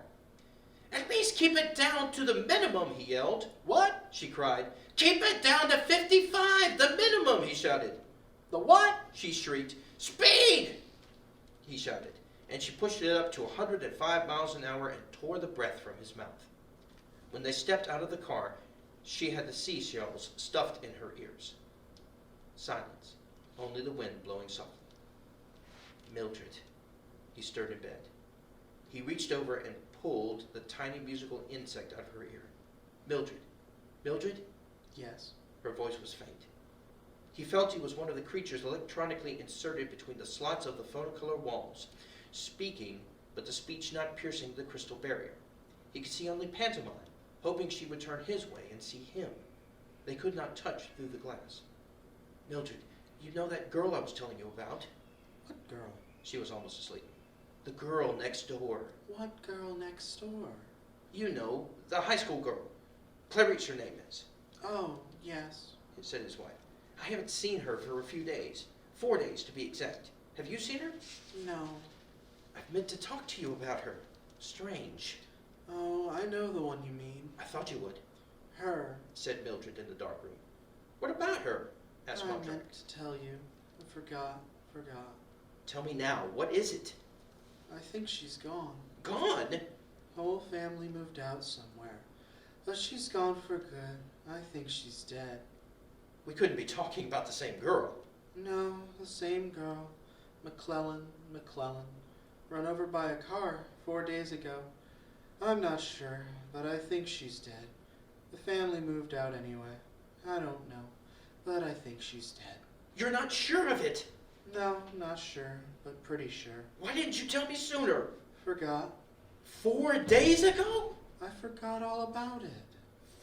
At least keep it down to the minimum, he yelled. What? She cried. Keep it down to 55, the minimum, he shouted. The what? She shrieked. Speed! He shouted, and she pushed it up to 105 miles an hour and tore the breath from his mouth. When they stepped out of the car, she had the seashells stuffed in her ears. Silence, only the wind blowing softly. Mildred. He stirred in bed. He reached over and pulled the tiny musical insect out of her ear. Mildred. Mildred? Yes. Her voice was faint. He felt he was one of the creatures electronically inserted between the slots of the phonocolor walls, speaking, but the speech not piercing the crystal barrier. He could see only pantomime, hoping she would turn his way and see him. They could not touch through the glass. Mildred, You know that girl I was telling you about? What girl? She was almost asleep. The girl next door. What girl next door? You know, the high school girl. Clarice, her name is, Oh, yes. said his wife. I haven't seen her for a few days. 4 days, to be exact. Have you seen her? No. I've meant to talk to you about her. Strange. Oh, I know the one you mean. I thought you would, Her. said Mildred in the dark room. What about her? Asked I Mildred. meant to tell you. I forgot. Tell me now, what is it? I think she's gone. Gone? Whole family moved out somewhere. But she's gone for good. I think she's dead. We couldn't be talking about the same girl. No, the same girl. McClellan. Run over by a car 4 days ago. I'm not sure, but I think she's dead. The family moved out anyway. I don't know, but I think she's dead. You're not sure of it. No, not sure, but pretty sure. Why didn't you tell me sooner? Forgot. 4 days ago? I forgot all about it.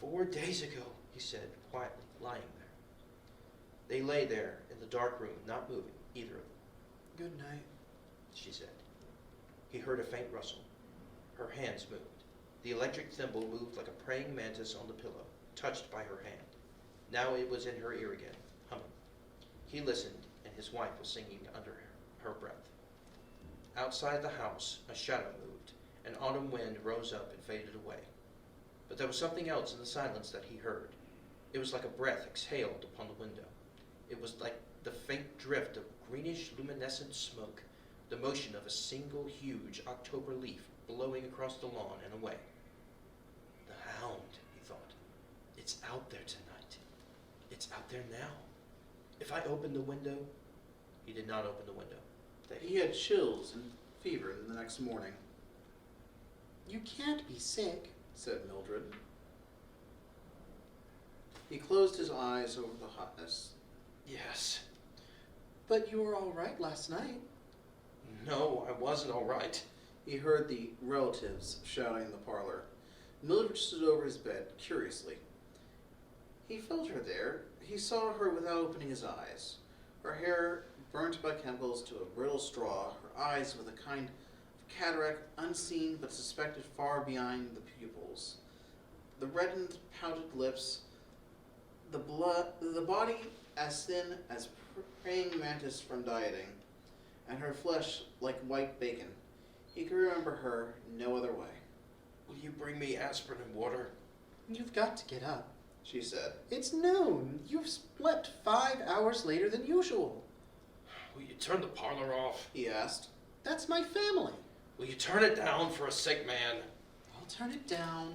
4 days ago, he said, quietly, lying there. They lay there in the dark room, not moving, either of them. Good night. She said. He heard a faint rustle. Her hands moved. The electric thimble moved like a praying mantis on the pillow, touched by her hand. Now it was in her ear again, humming. He listened, and his wife was singing under her breath. Outside the house, a shadow moved. An autumn wind rose up and faded away. But there was something else in the silence that he heard. It was like a breath exhaled upon the window. It was like the faint drift of greenish luminescent smoke, the motion of a single huge October leaf blowing across the lawn and away. The hound, he thought. It's out there tonight. It's out there now. If I open the window... He did not open the window. He had chills and fever the next morning, You can't be sick. said Mildred. He closed his eyes over the hotness. Yes. But you were all right last night. No, I wasn't all right. He heard the relatives shouting in the parlor. Mildred stood over his bed, curiously. He felt her there. He saw her without opening his eyes. Her hair burnt by chemicals to a brittle straw, her eyes with a kind of cataract unseen but suspected far behind the pupils. The reddened, pouted lips, the body as thin as praying mantis from dieting, and her flesh like white bacon. He could remember her no other way. Will you bring me aspirin and water? You've got to get up. She said. It's noon. You've slept 5 hours later than usual. Will you turn the parlor off? He asked. That's my family. Will you turn it down for a sick man? I'll turn it down.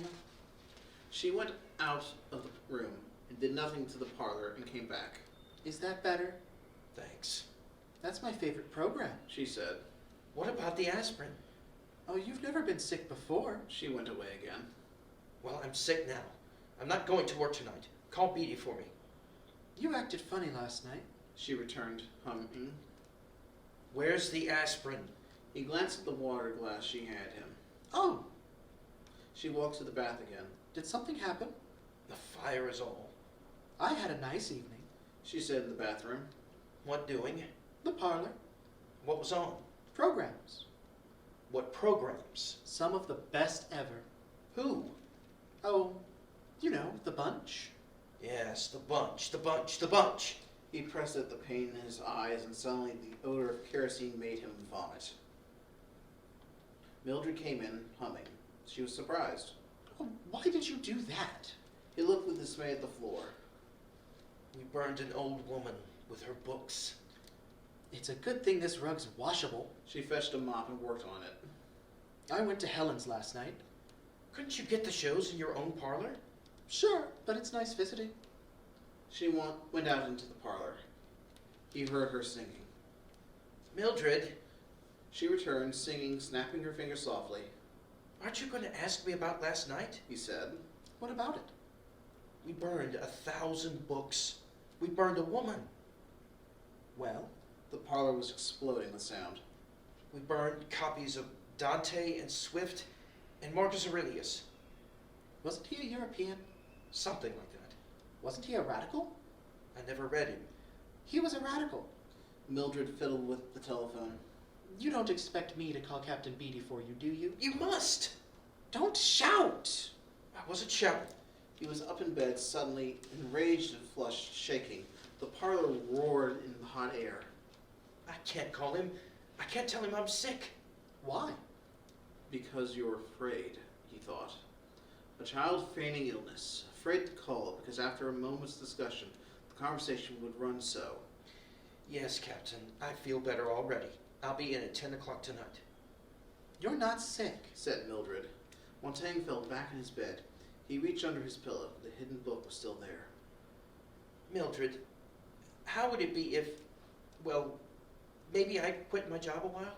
She went out of the room and did nothing to the parlor and came back. Is that better? Thanks. That's my favorite program. She said. What about the aspirin? Oh, you've never been sick before. She went away again. Well, I'm sick now. I'm not going to work tonight. Call Beatty for me. You acted funny last night. She returned, humming. Where's the aspirin? He glanced at the water glass she had him. Oh, She walked to the bath again. did something happen? The fire is all. I had a nice evening. She said in the bathroom. What doing? The parlor. What was on? Programs. What programs? Some of the best ever. Who? Oh, you know, the bunch. Yes, the bunch. He pressed at the pain in his eyes, and suddenly the odor of kerosene made him vomit. Mildred came in, humming. She was surprised. Oh, why did you do that? He looked with dismay at the floor. We burned an old woman with her books. It's a good thing this rug's washable. She fetched a mop and worked on it. I went to Helen's last night. Couldn't you get the shows in your own parlor? Sure, but it's nice visiting. She went out into the parlor. He heard her singing. Mildred, She returned, singing, snapping her fingers softly. aren't you going to ask me about last night? He said. What about it? We burned 1,000 books. We burned a woman. Well, The parlor was exploding with sound. We burned copies of Dante and Swift and Marcus Aurelius. wasn't he a European? Something like that. Wasn't he a radical? I never read him. He was a radical. Mildred fiddled with the telephone. You don't expect me to call Captain Beatty for you, do you? You must. Don't shout! I wasn't shouting. He was up in bed, suddenly, enraged and flushed, shaking. The parlor roared in the hot air. I can't call him. I can't tell him I'm sick. Why? Because you're afraid, he thought. A child feigning illness, afraid to call because after a moment's discussion, the conversation would run so. Yes, Captain. I feel better already. I'll be in at 10 o'clock tonight. You're not sick. Said Mildred. Montaigne fell back in his bed. He reached under his pillow. The hidden book was still there. Mildred, how would it be if, well, maybe I quit my job a while?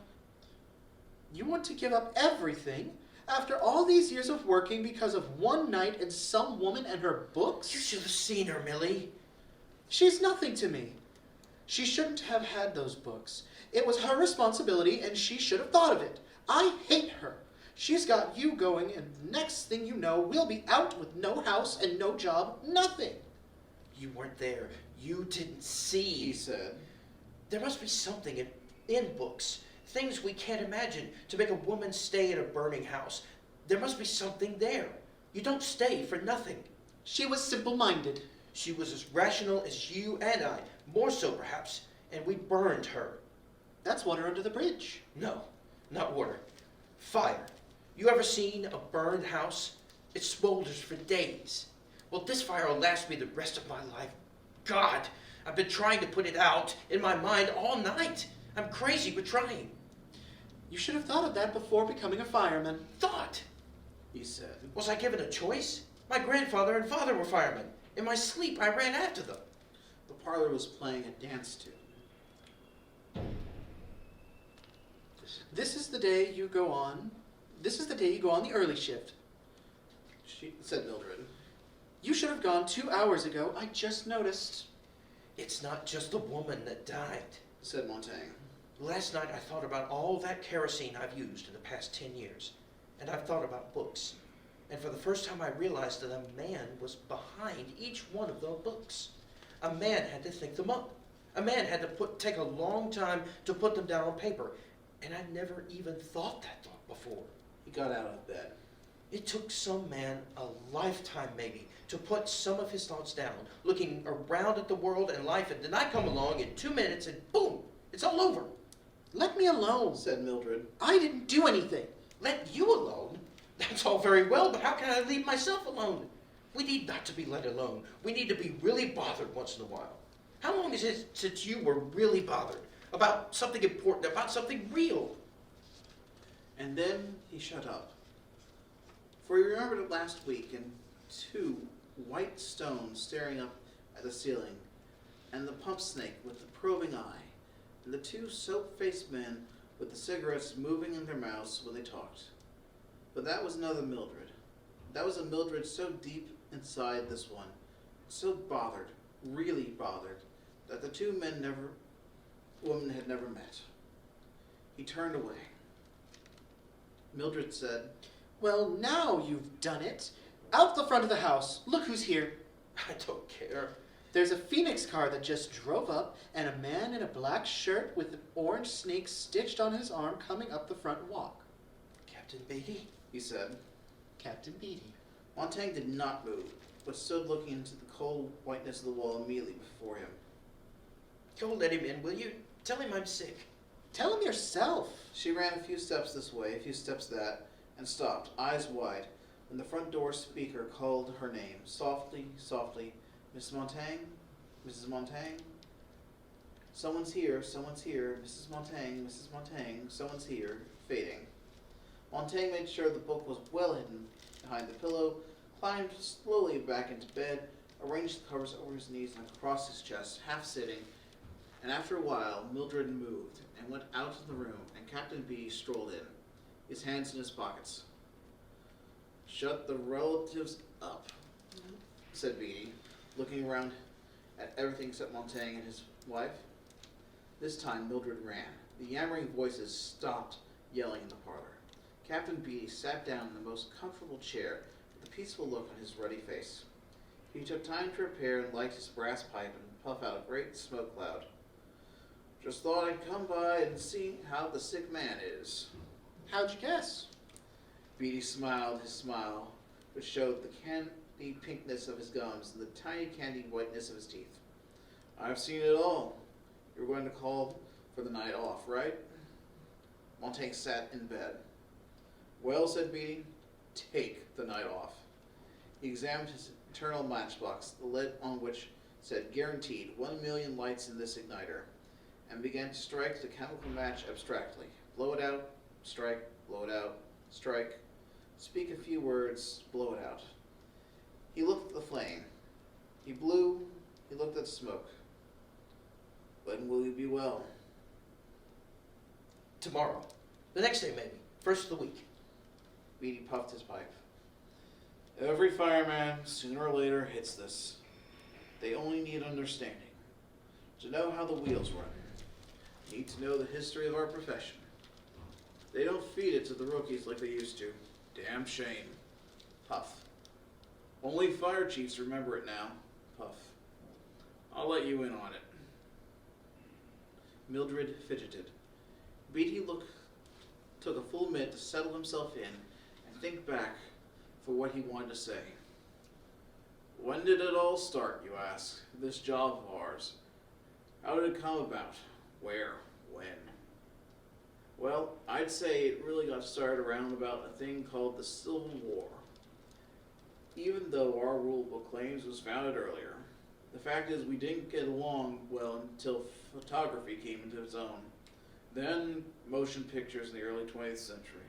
You want to give up everything? After all these years of working because of one night and some woman and her books? You should have seen her, Millie. She's nothing to me. She shouldn't have had those books. It was her responsibility and she should have thought of it. I hate her. She's got you going and next thing you know, we'll be out with no house and no job, nothing. You weren't there. You didn't see. He said. There must be something in books, things we can't imagine, to make a woman stay in a burning house. There must be something there. You don't stay for nothing. She was simple-minded. She was as rational as you and I, more so perhaps, and we burned her. That's water under the bridge. No, not water. Fire. You ever seen a burned house? It smolders for days. Well, this fire will last me the rest of my life. God, I've been trying to put it out in my mind all night. I'm crazy with trying. You should have thought of that before becoming a fireman. Thought? He said. Was I given a choice? My grandfather and father were firemen. In my sleep, I ran after them. The parlor was playing a dance tune. This is the day you go on the early shift. She said Mildred. You should have gone 2 hours ago. I just noticed. It's not just the woman that died. Said Montaigne. Last night I thought about all that kerosene I've used in the past 10 years. And I've thought about books. And for the first time I realized that a man was behind each one of those books. A man had to think them up. A man had to take a long time to put them down on paper. And I never even thought that thought before. He got out of bed. It took some man a lifetime maybe to put some of his thoughts down, looking around at the world and life, and then I come along in 2 minutes and boom, it's all over. Let me alone. Said Mildred. I didn't do anything. Let you alone? That's all very well, but how can I leave myself alone? We need not to be let alone. We need to be really bothered once in a while. How long is it since you were really bothered about something important, about something real? And then he shut up. For he remembered it last week, and 2 white stones staring up at the ceiling, and the pump snake with the probing eye, and the 2 soap-faced men with the cigarettes moving in their mouths when they talked. But that was another Mildred. That was a Mildred so deep inside this one, so bothered, really bothered, that the 2 women had never met. He turned away. Mildred said, Well, now you've done it. Out the front of the house. Look who's here. I don't care. There's a Phoenix car that just drove up, and a man in a black shirt with an orange snake stitched on his arm coming up the front walk. Captain Beatty? he said. Captain Beatty. Montaigne did not move, but stood looking into the cold whiteness of the wall immediately before him. Go let him in, will you? Tell him I'm sick. Tell him yourself. She ran a few steps this way, a few steps that, and stopped, eyes wide, when the front door speaker called her name, softly, softly, Mrs. Montaigne, Mrs. Montaigne. Someone's here, Mrs. Montaigne, someone's here, fading. Montaigne made sure the book was well hidden behind the pillow, climbed slowly back into bed, arranged the covers over his knees and across his chest, half sitting, and after a while Mildred moved and went out of the room, and Captain B strolled in, his hands in his pockets. Shut the relatives up, said Beatty, looking around at everything except Montaigne and his wife. This time Mildred ran. The yammering voices stopped yelling in the parlor. Captain Beatty sat down in the most comfortable chair with a peaceful look on his ruddy face. He took time to prepare and light his brass pipe and puff out a great smoke cloud. Just thought I'd come by and see how the sick man is. How'd you guess? Beatty smiled his smile, which showed the candy pinkness of his gums and the tiny candy whiteness of his teeth. I've seen it all. You're going to call for the night off, right? Montaigne sat in bed. Well, said Beatty, take the night off. He examined his internal matchbox, the lid on which said guaranteed 1,000,000 lights in this igniter, and began to strike the chemical match abstractly. Blow it out, strike, blow it out, strike. Speak a few words, blow it out. He looked at the flame. He blew, he looked at the smoke. When will you be well? Tomorrow. The next day, maybe. First of the week. Beatty puffed his pipe. Every fireman, sooner or later, hits this. They only need understanding. To know how the wheels run. Need to know the history of our profession. They don't feed it to the rookies like they used to. Damn shame. Puff. Only fire chiefs remember it now. Puff. I'll let you in on it. Mildred fidgeted. Beatty took a full minute to settle himself in and think back for what he wanted to say. When did it all start, you ask, this job of ours? How did it come about? Where? When? Well, I'd say it really got started around about a thing called the Civil War. Even though our rule book claims it was founded earlier, the fact is we didn't get along well until photography came into its own. Then motion pictures in the early 20th century.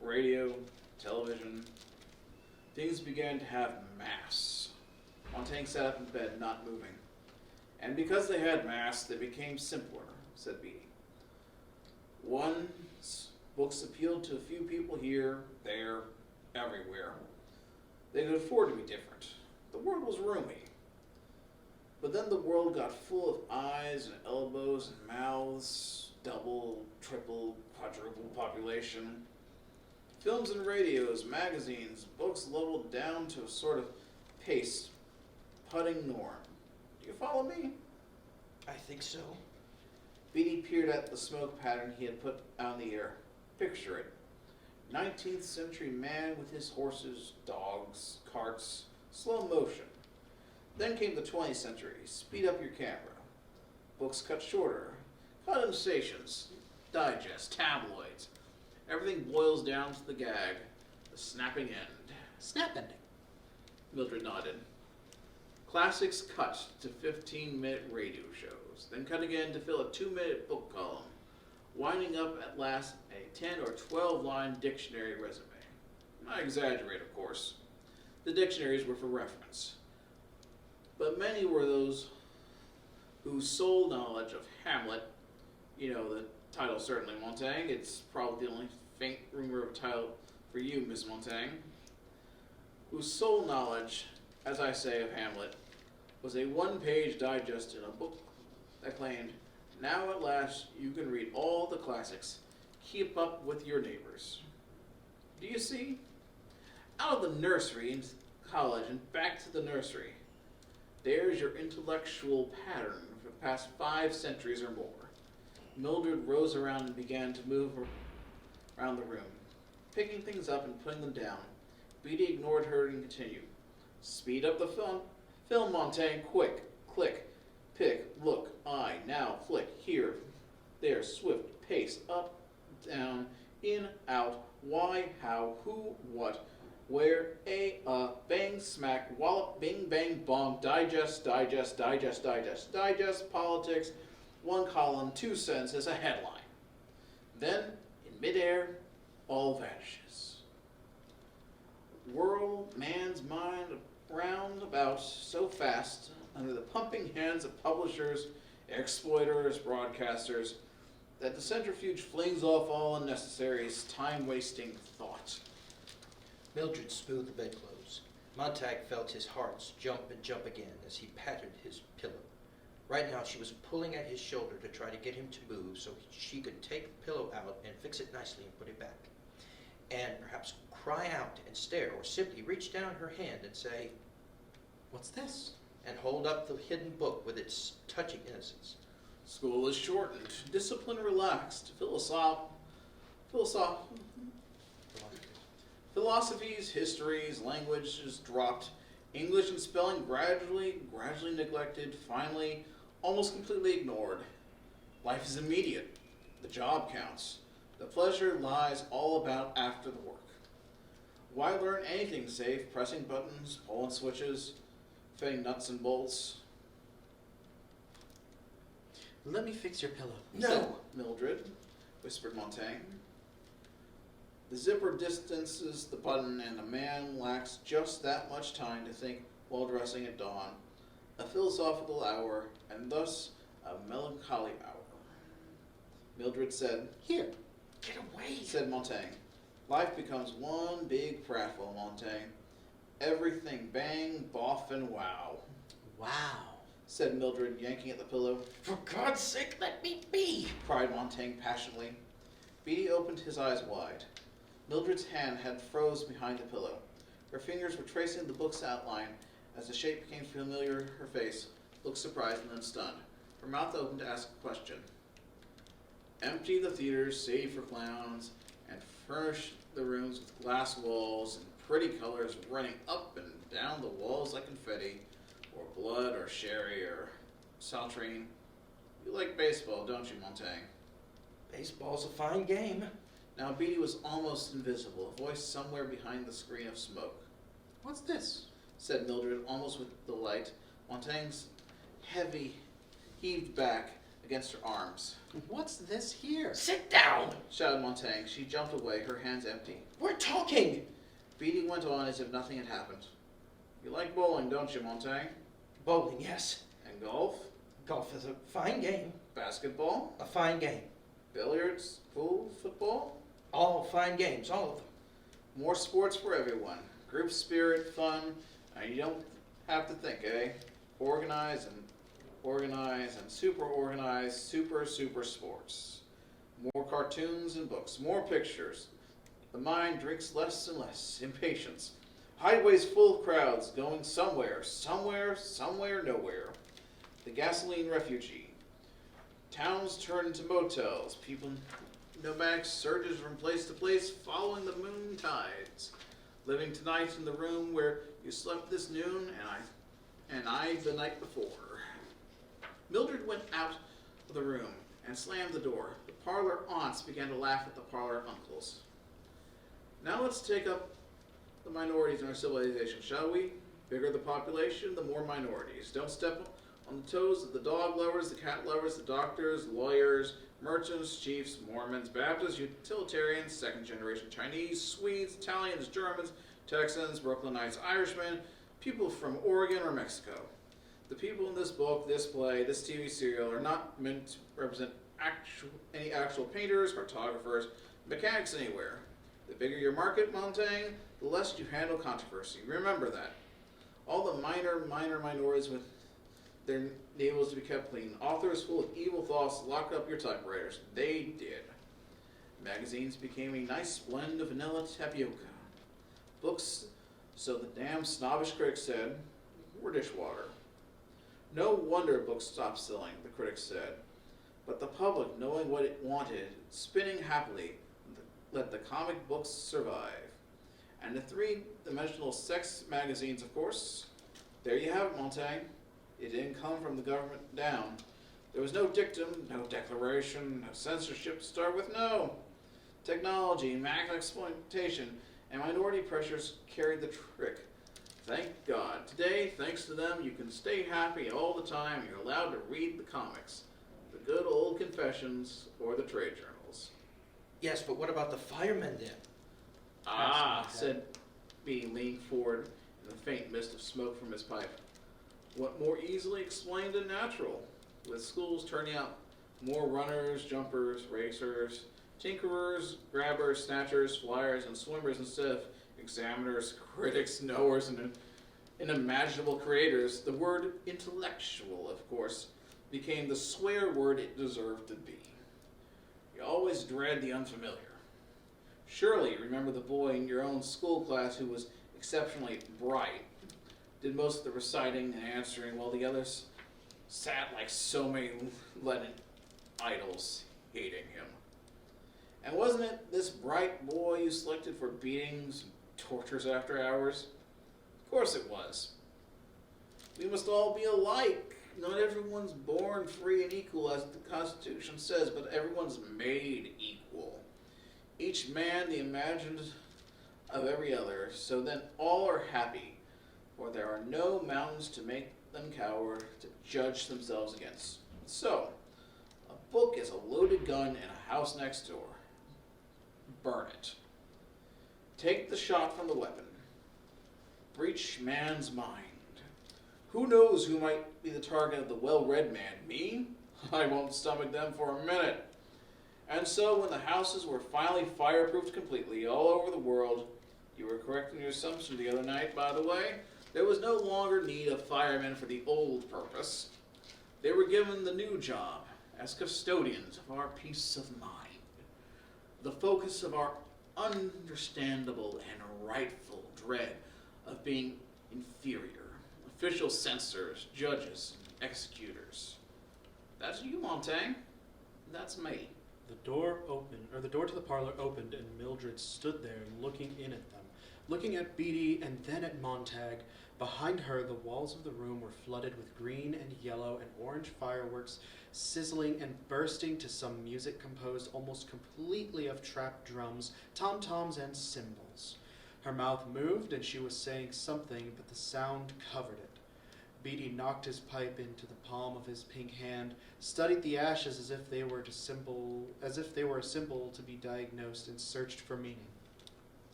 Radio, television. Things began to have mass. Montaigne sat up in bed, not moving. And because they had mass, they became simpler, said Beatty. Once, books appealed to a few people here, there, everywhere. They could afford to be different. The world was roomy. But then the world got full of eyes and elbows and mouths, double, triple, quadruple population. Films and radios, magazines, books leveled down to a sort of pace, putting norm. Do you follow me? I think so. Beatty peered at the smoke pattern he had put out in the air. Picture it. 19th century man with his horses, dogs, carts, slow motion. Then came the 20th century. Speed up your camera. Books cut shorter. Condensations, digests, tabloids. Everything boils down to the gag, the snapping end. Snap ending. Mildred nodded. Classics cut to 15-minute radio shows, then cut again to fill a 2-minute book column, winding up at last a 10 or 12-line dictionary resume. I exaggerate, of course. The dictionaries were for reference. But many were those whose sole knowledge of Hamlet, you know the title certainly, Montaigne, it's probably the only faint rumor of a title for you, Miss Montaigne, whose sole knowledge, as I say, of Hamlet, was a one-page digest in a book that claimed, now at last you can read all the classics, keep up with your neighbors. Do you see? Out of the nursery into college and back to the nursery. There's your intellectual pattern for the past 5 centuries or more. Mildred rose around and began to move around the room, picking things up and putting them down. Beatty ignored her and continued. Speed up the film, Montaigne, quick, click, pick, look, eye, now, flick, here, there, swift, pace, up, down, in, out, why, how, who, what, where, bang, smack, wallop, bing, bang, bong, digest, politics, 1 column, 2 sentences, a headline. Then, in midair, all vanishes. Whirl man's mind round about so fast under the pumping hands of publishers, exploiters, broadcasters, that the centrifuge flings off all unnecessary, time-wasting thought. Mildred smoothed the bedclothes. Montag felt his heart jump and jump again as he patted his pillow. Right now she was pulling at his shoulder to try to get him to move so she could take the pillow out and fix it nicely and put it back. And perhaps cry out and stare, or simply reach down her hand and say, What's this? and hold up the hidden book with its touching innocence. School is shortened, discipline relaxed, philosophies, histories, languages dropped, English and spelling gradually neglected, finally, almost completely ignored. Life is immediate. The job counts. The pleasure lies all about after the work. Why learn anything save pressing buttons, pulling switches, fitting nuts and bolts? Let me fix your pillow. Said Mildred, whispered Montaigne. The zipper distances the button, and a man lacks just that much time to think while dressing at dawn. A philosophical hour, and thus a melancholy hour. Mildred said, Here. Get away! said Montaigne. Life becomes one big pratfall, Montaigne. Everything bang, boff, and wow, Wow. said Mildred, yanking at the pillow. For God's sake, let me be! Cried Montaigne passionately. Beatty opened his eyes wide. Mildred's hand had froze behind the pillow. Her fingers were tracing the book's outline. As the shape became familiar, her face looked surprised and then stunned. Her mouth opened to ask a question. Empty the theaters, save for clowns, and furnish the rooms with glass walls and pretty colors running up and down the walls like confetti, or blood, or sherry, or saltrine. You like baseball, don't you, Montaigne? Baseball's a fine game. Now Beatty was almost invisible, a voice somewhere behind the screen of smoke. What's this? Said Mildred, almost with delight. Montaigne's heavy heaved back against her arms. What's this here? Sit down! Shouted Montaigne. She jumped away, her hands empty. We're talking! Beatty went on as if nothing had happened. You like bowling, don't you, Montaigne? Bowling, yes. And golf? Golf is a fine game. Basketball? A fine game. Billiards? Pool? Football? All fine games, all of them. More sports for everyone. Group spirit, fun, and you don't have to think, eh? Organize and super organized, super sports. More cartoons and books, more pictures. The mind drinks less and less. Impatience. Highways full of crowds going somewhere, nowhere. The gasoline refugee. Towns turn into motels. People, nomadic surges from place to place, following the moon tides. Living tonight in the room where you slept this noon, and I the night before. Mildred went out of the room and slammed the door. The parlor aunts began to laugh at the parlor uncles. Now let's take up the minorities in our civilization, shall we? Bigger the population, the more minorities. Don't step on the toes of the dog lovers, the cat lovers, the doctors, lawyers, merchants, chiefs, Mormons, Baptists, utilitarians, second-generation Chinese, Swedes, Italians, Germans, Texans, Brooklynites, Irishmen, people from Oregon or Mexico. The people in this book, this play, this TV serial are not meant to represent any actual painters, cartographers, mechanics anywhere. The bigger your market, Montaigne, the less you handle controversy. Remember that. All the minor minorities with their navels to be kept clean. Authors full of evil thoughts lock up your typewriters. They did. Magazines became a nice blend of vanilla tapioca. Books, so the damn snobbish critics said, were dishwater. No wonder books stopped selling, the critics said. But the public, knowing what it wanted, spinning happily, let the comic books survive. And the three-dimensional sex magazines, of course. There you have it, Montaigne. It didn't come from the government down. There was no dictum, no declaration, no censorship to start with, no. Technology, mass exploitation, and minority pressures carried the trick. Thank God. Today, thanks to them, you can stay happy all the time. You're allowed to read the comics, the good old confessions, or the trade journals. Yes, but what about the firemen then? Said Beatty, leaning forward in the faint mist of smoke from his pipe. What more easily explained and natural, with schools turning out more runners, jumpers, racers, tinkerers, grabbers, snatchers, flyers, and swimmers instead of examiners, critics, knowers, and unimaginable creators, the word intellectual, of course, became the swear word it deserved to be. You always dread the unfamiliar. Surely you remember the boy in your own school class who was exceptionally bright, did most of the reciting and answering, while the others sat like so many leaden idols, hating him. And wasn't it this bright boy you selected for beatings and tortures after hours? Of course it was. We must all be alike. Not everyone's born free and equal, as the Constitution says, but everyone's made equal. Each man the imagined of every other, so then all are happy, for there are no mountains to make them cower, to judge themselves against. So, a book is a loaded gun in a house next door. Burn it. Take the shot from the weapon. Breach man's mind. Who knows who might be the target of the well-read man? Me? I won't stomach them for a minute. And so when the houses were finally fireproofed completely all over the world, you were correct in your assumption the other night, by the way, there was no longer need of firemen for the old purpose. They were given the new job as custodians of our peace of mind, the focus of our understandable and rightful dread of being inferior, official censors, judges, and executors. That's you, Montaigne. That's me. The door to the parlor opened, and Mildred stood there looking in at them, looking at Beatty and then at Montag. Behind her, the walls of the room were flooded with green and yellow and orange fireworks, sizzling and bursting to some music composed almost completely of trapped drums, tom-toms, and cymbals. Her mouth moved, and she was saying something, but the sound covered it. Beatty knocked his pipe into the palm of his pink hand, studied the ashes as if they were a symbol to be diagnosed, and searched for meaning.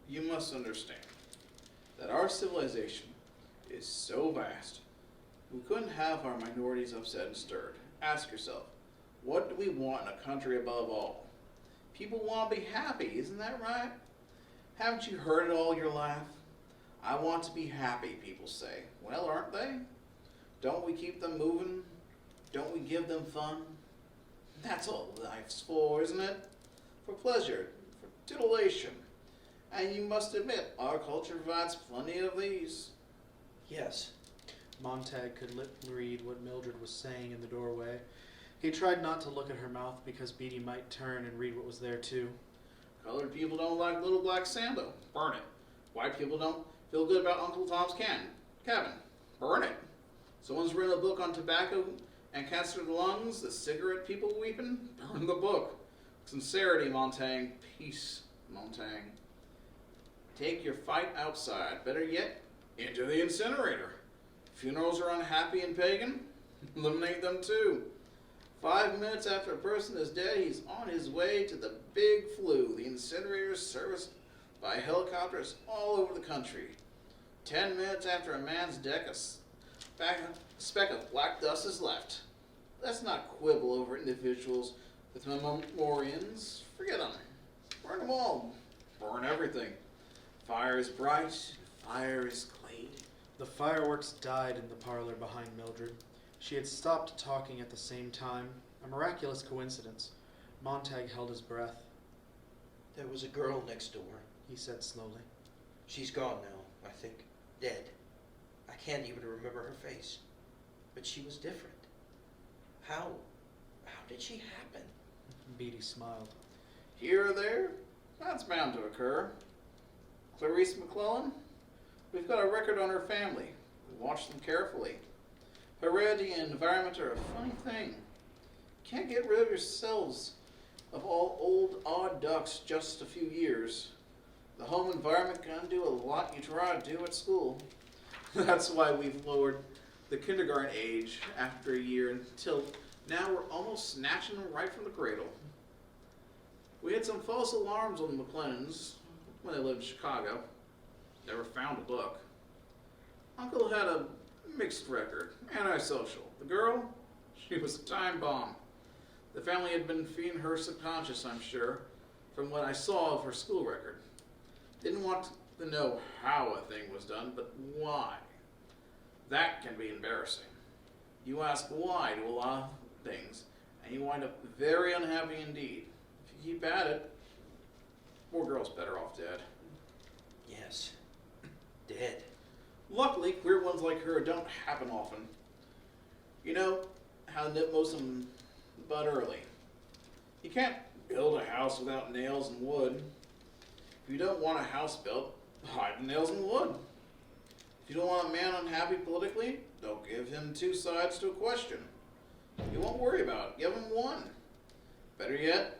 You must understand that our civilization is so vast, we couldn't have our minorities upset and stirred. Ask yourself, what do we want in a country above all? People want to be happy, isn't that right? Haven't you heard it all your life? I want to be happy, people say. Well, aren't they? Don't we keep them moving? Don't we give them fun? That's all life's for, isn't it? For pleasure, for titillation. And you must admit, our culture provides plenty of these. Yes. Montag could read what Mildred was saying in the doorway. He tried not to look at her mouth because Beatty might turn and read what was there too. Colored people don't like Little Black Sambo. Burn it. White people don't feel good about Uncle Tom's cabin. Burn it. Someone's written a book on tobacco and cancer of the lungs, the cigarette people weeping. Burn the book. Sincerity, Montaigne. Peace, Montaigne. Take your fight outside. Better yet, into the incinerator. Funerals are unhappy and pagan. Eliminate them too. 5 minutes after a person is dead, he's on his way to the big flu. The incinerator is serviced by helicopters all over the country. 10 minutes after a man's death, a speck of black dust is left. Let's not quibble over individuals with memoriams. Forget them. Burn them all. Burn everything. Fire is bright, fire is clean. The fireworks died in the parlor behind Mildred. She had stopped talking at the same time. A miraculous coincidence. Montag held his breath. There was a girl next door. He said slowly. She's gone now, I think. Dead. I can't even remember her face. But she was different. How did she happen? Beatty smiled. Here or there? That's bound to occur. Clarice McClellan? We've got a record on her family. We watched them carefully. Heredity and environment are a funny thing. You can't get rid of yourselves of all old odd ducks just a few years. The home environment can undo a lot you try to do at school. That's why we've lowered the kindergarten age after a year until now we're almost snatching them right from the cradle. We had some false alarms on the McLennans when they lived in Chicago. Never found a book. Uncle had a mixed record, antisocial. The girl, she was a time bomb. The family had been feeding her subconscious, I'm sure, from what I saw of her school record. Didn't want to know how a thing was done, but why. That can be embarrassing. You ask why to a lot of things, and you wind up very unhappy indeed. If you keep at it, poor girl's better off dead. Yes. Dead. Luckily, queer ones like her don't happen often. You know how to nip most of them bud early. You can't build a house without nails and wood. If you don't want a house built, hide the nails and wood. If you don't want a man unhappy politically, don't give him two sides to a question. You won't worry about it. Give him one. Better yet,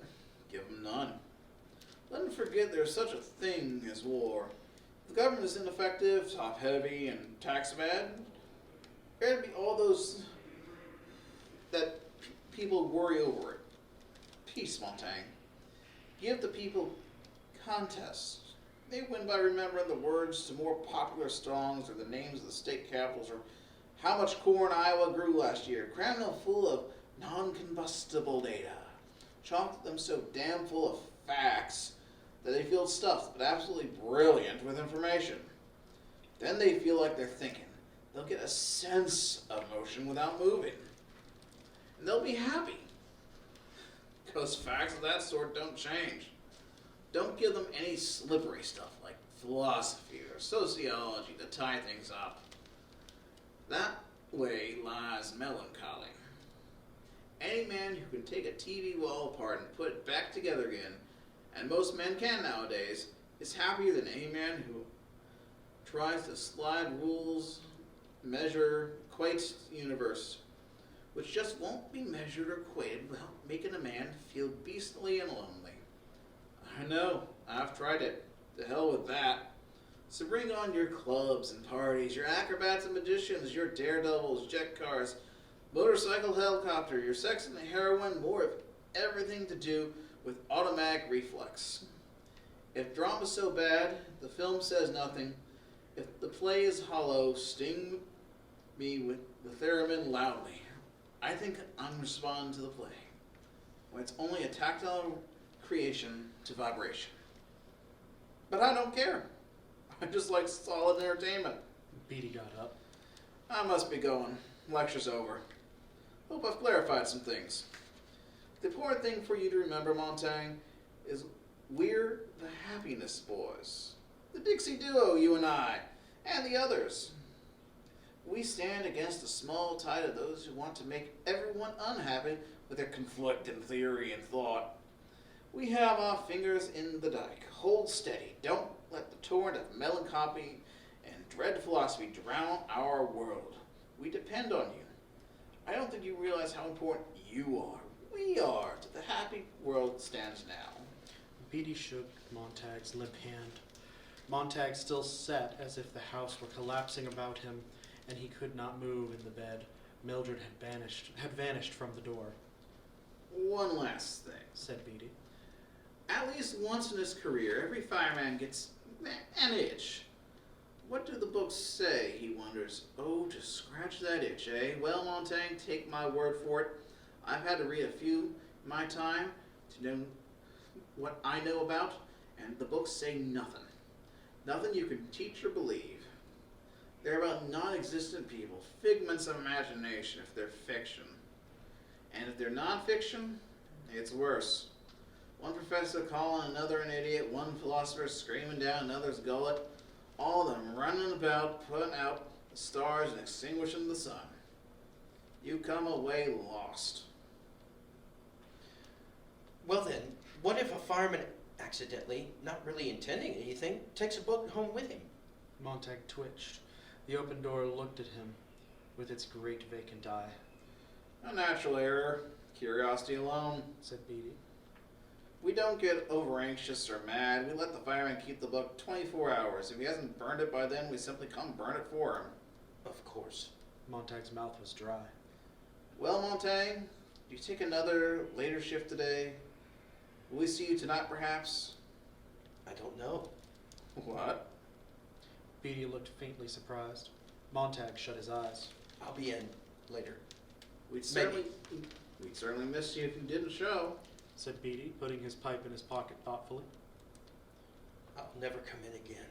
give him none. Let him forget there's such a thing as war. If the government is ineffective, top-heavy, and tax-mad, there to be all those that people worry over it. Peace, Montaigne. Give the people contests. They win by remembering the words to more popular songs or the names of the state capitals or how much corn Iowa grew last year. Cram them full of non-combustible data. Chock them so damn full of facts that they feel stuffed but absolutely brilliant with information. Then they feel like they're thinking. They'll get a sense of motion without moving. And they'll be happy. Because facts of that sort don't change. Don't give them any slippery stuff like philosophy or sociology to tie things up. That way lies melancholy. Any man who can take a TV wall apart and put it back together again, and most men can nowadays, is happier than any man who tries to slide rules, measure, equate the universe, which just won't be measured or equated without making a man feel beastly and lonely. I know, I've tried it. To hell with that. So bring on your clubs and parties, your acrobats and magicians, your daredevils, jet cars, motorcycle, helicopter, your sex and heroin, more of everything to do with automatic reflex. If drama's so bad, the film says nothing. If the play is hollow, sting me with the theremin loudly. I think I'm responding to the play. When it's only a tactile creation to vibration. But I don't care. I just like solid entertainment. Beatty got up. I must be going. Lecture's over. Hope I've clarified some things. The important thing for you to remember, Montaigne, is we're the Happiness Boys. The Dixie Duo, you and I, and the others. We stand against the small tide of those who want to make everyone unhappy with their conflicting theory and thought. We have our fingers in the dike. Hold steady. Don't let the torrent of melancholy and dread philosophy drown our world. We depend on you. I don't think you realize how important you are, we are, to the happy world stands now. Beatty shook Montag's limp hand. Montag still sat as if the house were collapsing about him, and he could not move in the bed. Mildred had vanished from the door. One last thing, Said Beatty. At least once in his career, every fireman gets an itch. What do the books say, he wonders. Oh, to scratch that itch, eh? Well, Montaigne, take my word for it. I've had to read a few in my time to know what I know about, and the books say nothing. Nothing you can teach or believe. They're about non-existent people, figments of imagination if they're fiction. And if they're non-fiction, it's worse. One professor calling another an idiot, one philosopher screaming down another's gullet, all of them running about, putting out the stars and extinguishing the sun. You come away lost. Well then, what if a fireman accidentally, not really intending anything, takes a book home with him? Montag twitched. The open door looked at him with its great vacant eye. A natural error. Curiosity alone. Said Beatty. We don't get over-anxious or mad. We let the fireman keep the book 24 hours. If he hasn't burned it by then, we simply come burn it for him. Of course. Montag's mouth was dry. Well, Montaigne, do you take another later shift today? Will we see you tonight, perhaps? I don't know. What? Beatty looked faintly surprised. Montag shut his eyes. I'll be in later. We'd certainly miss you if you didn't show. Said Beatty, putting his pipe in his pocket thoughtfully. I'll never come in again.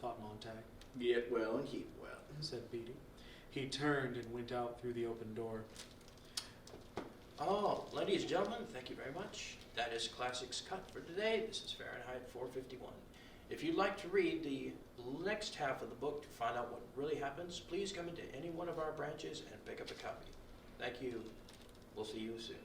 Thought Montag. Get well and keep well. Said Beatty. He turned and went out through the open door. Oh, ladies and gentlemen, thank you very much. That is Classics Cut for today. This is Fahrenheit 451. If you'd like to read the next half of the book to find out what really happens, please come into any one of our branches and pick up a copy. Thank you. We'll see you soon.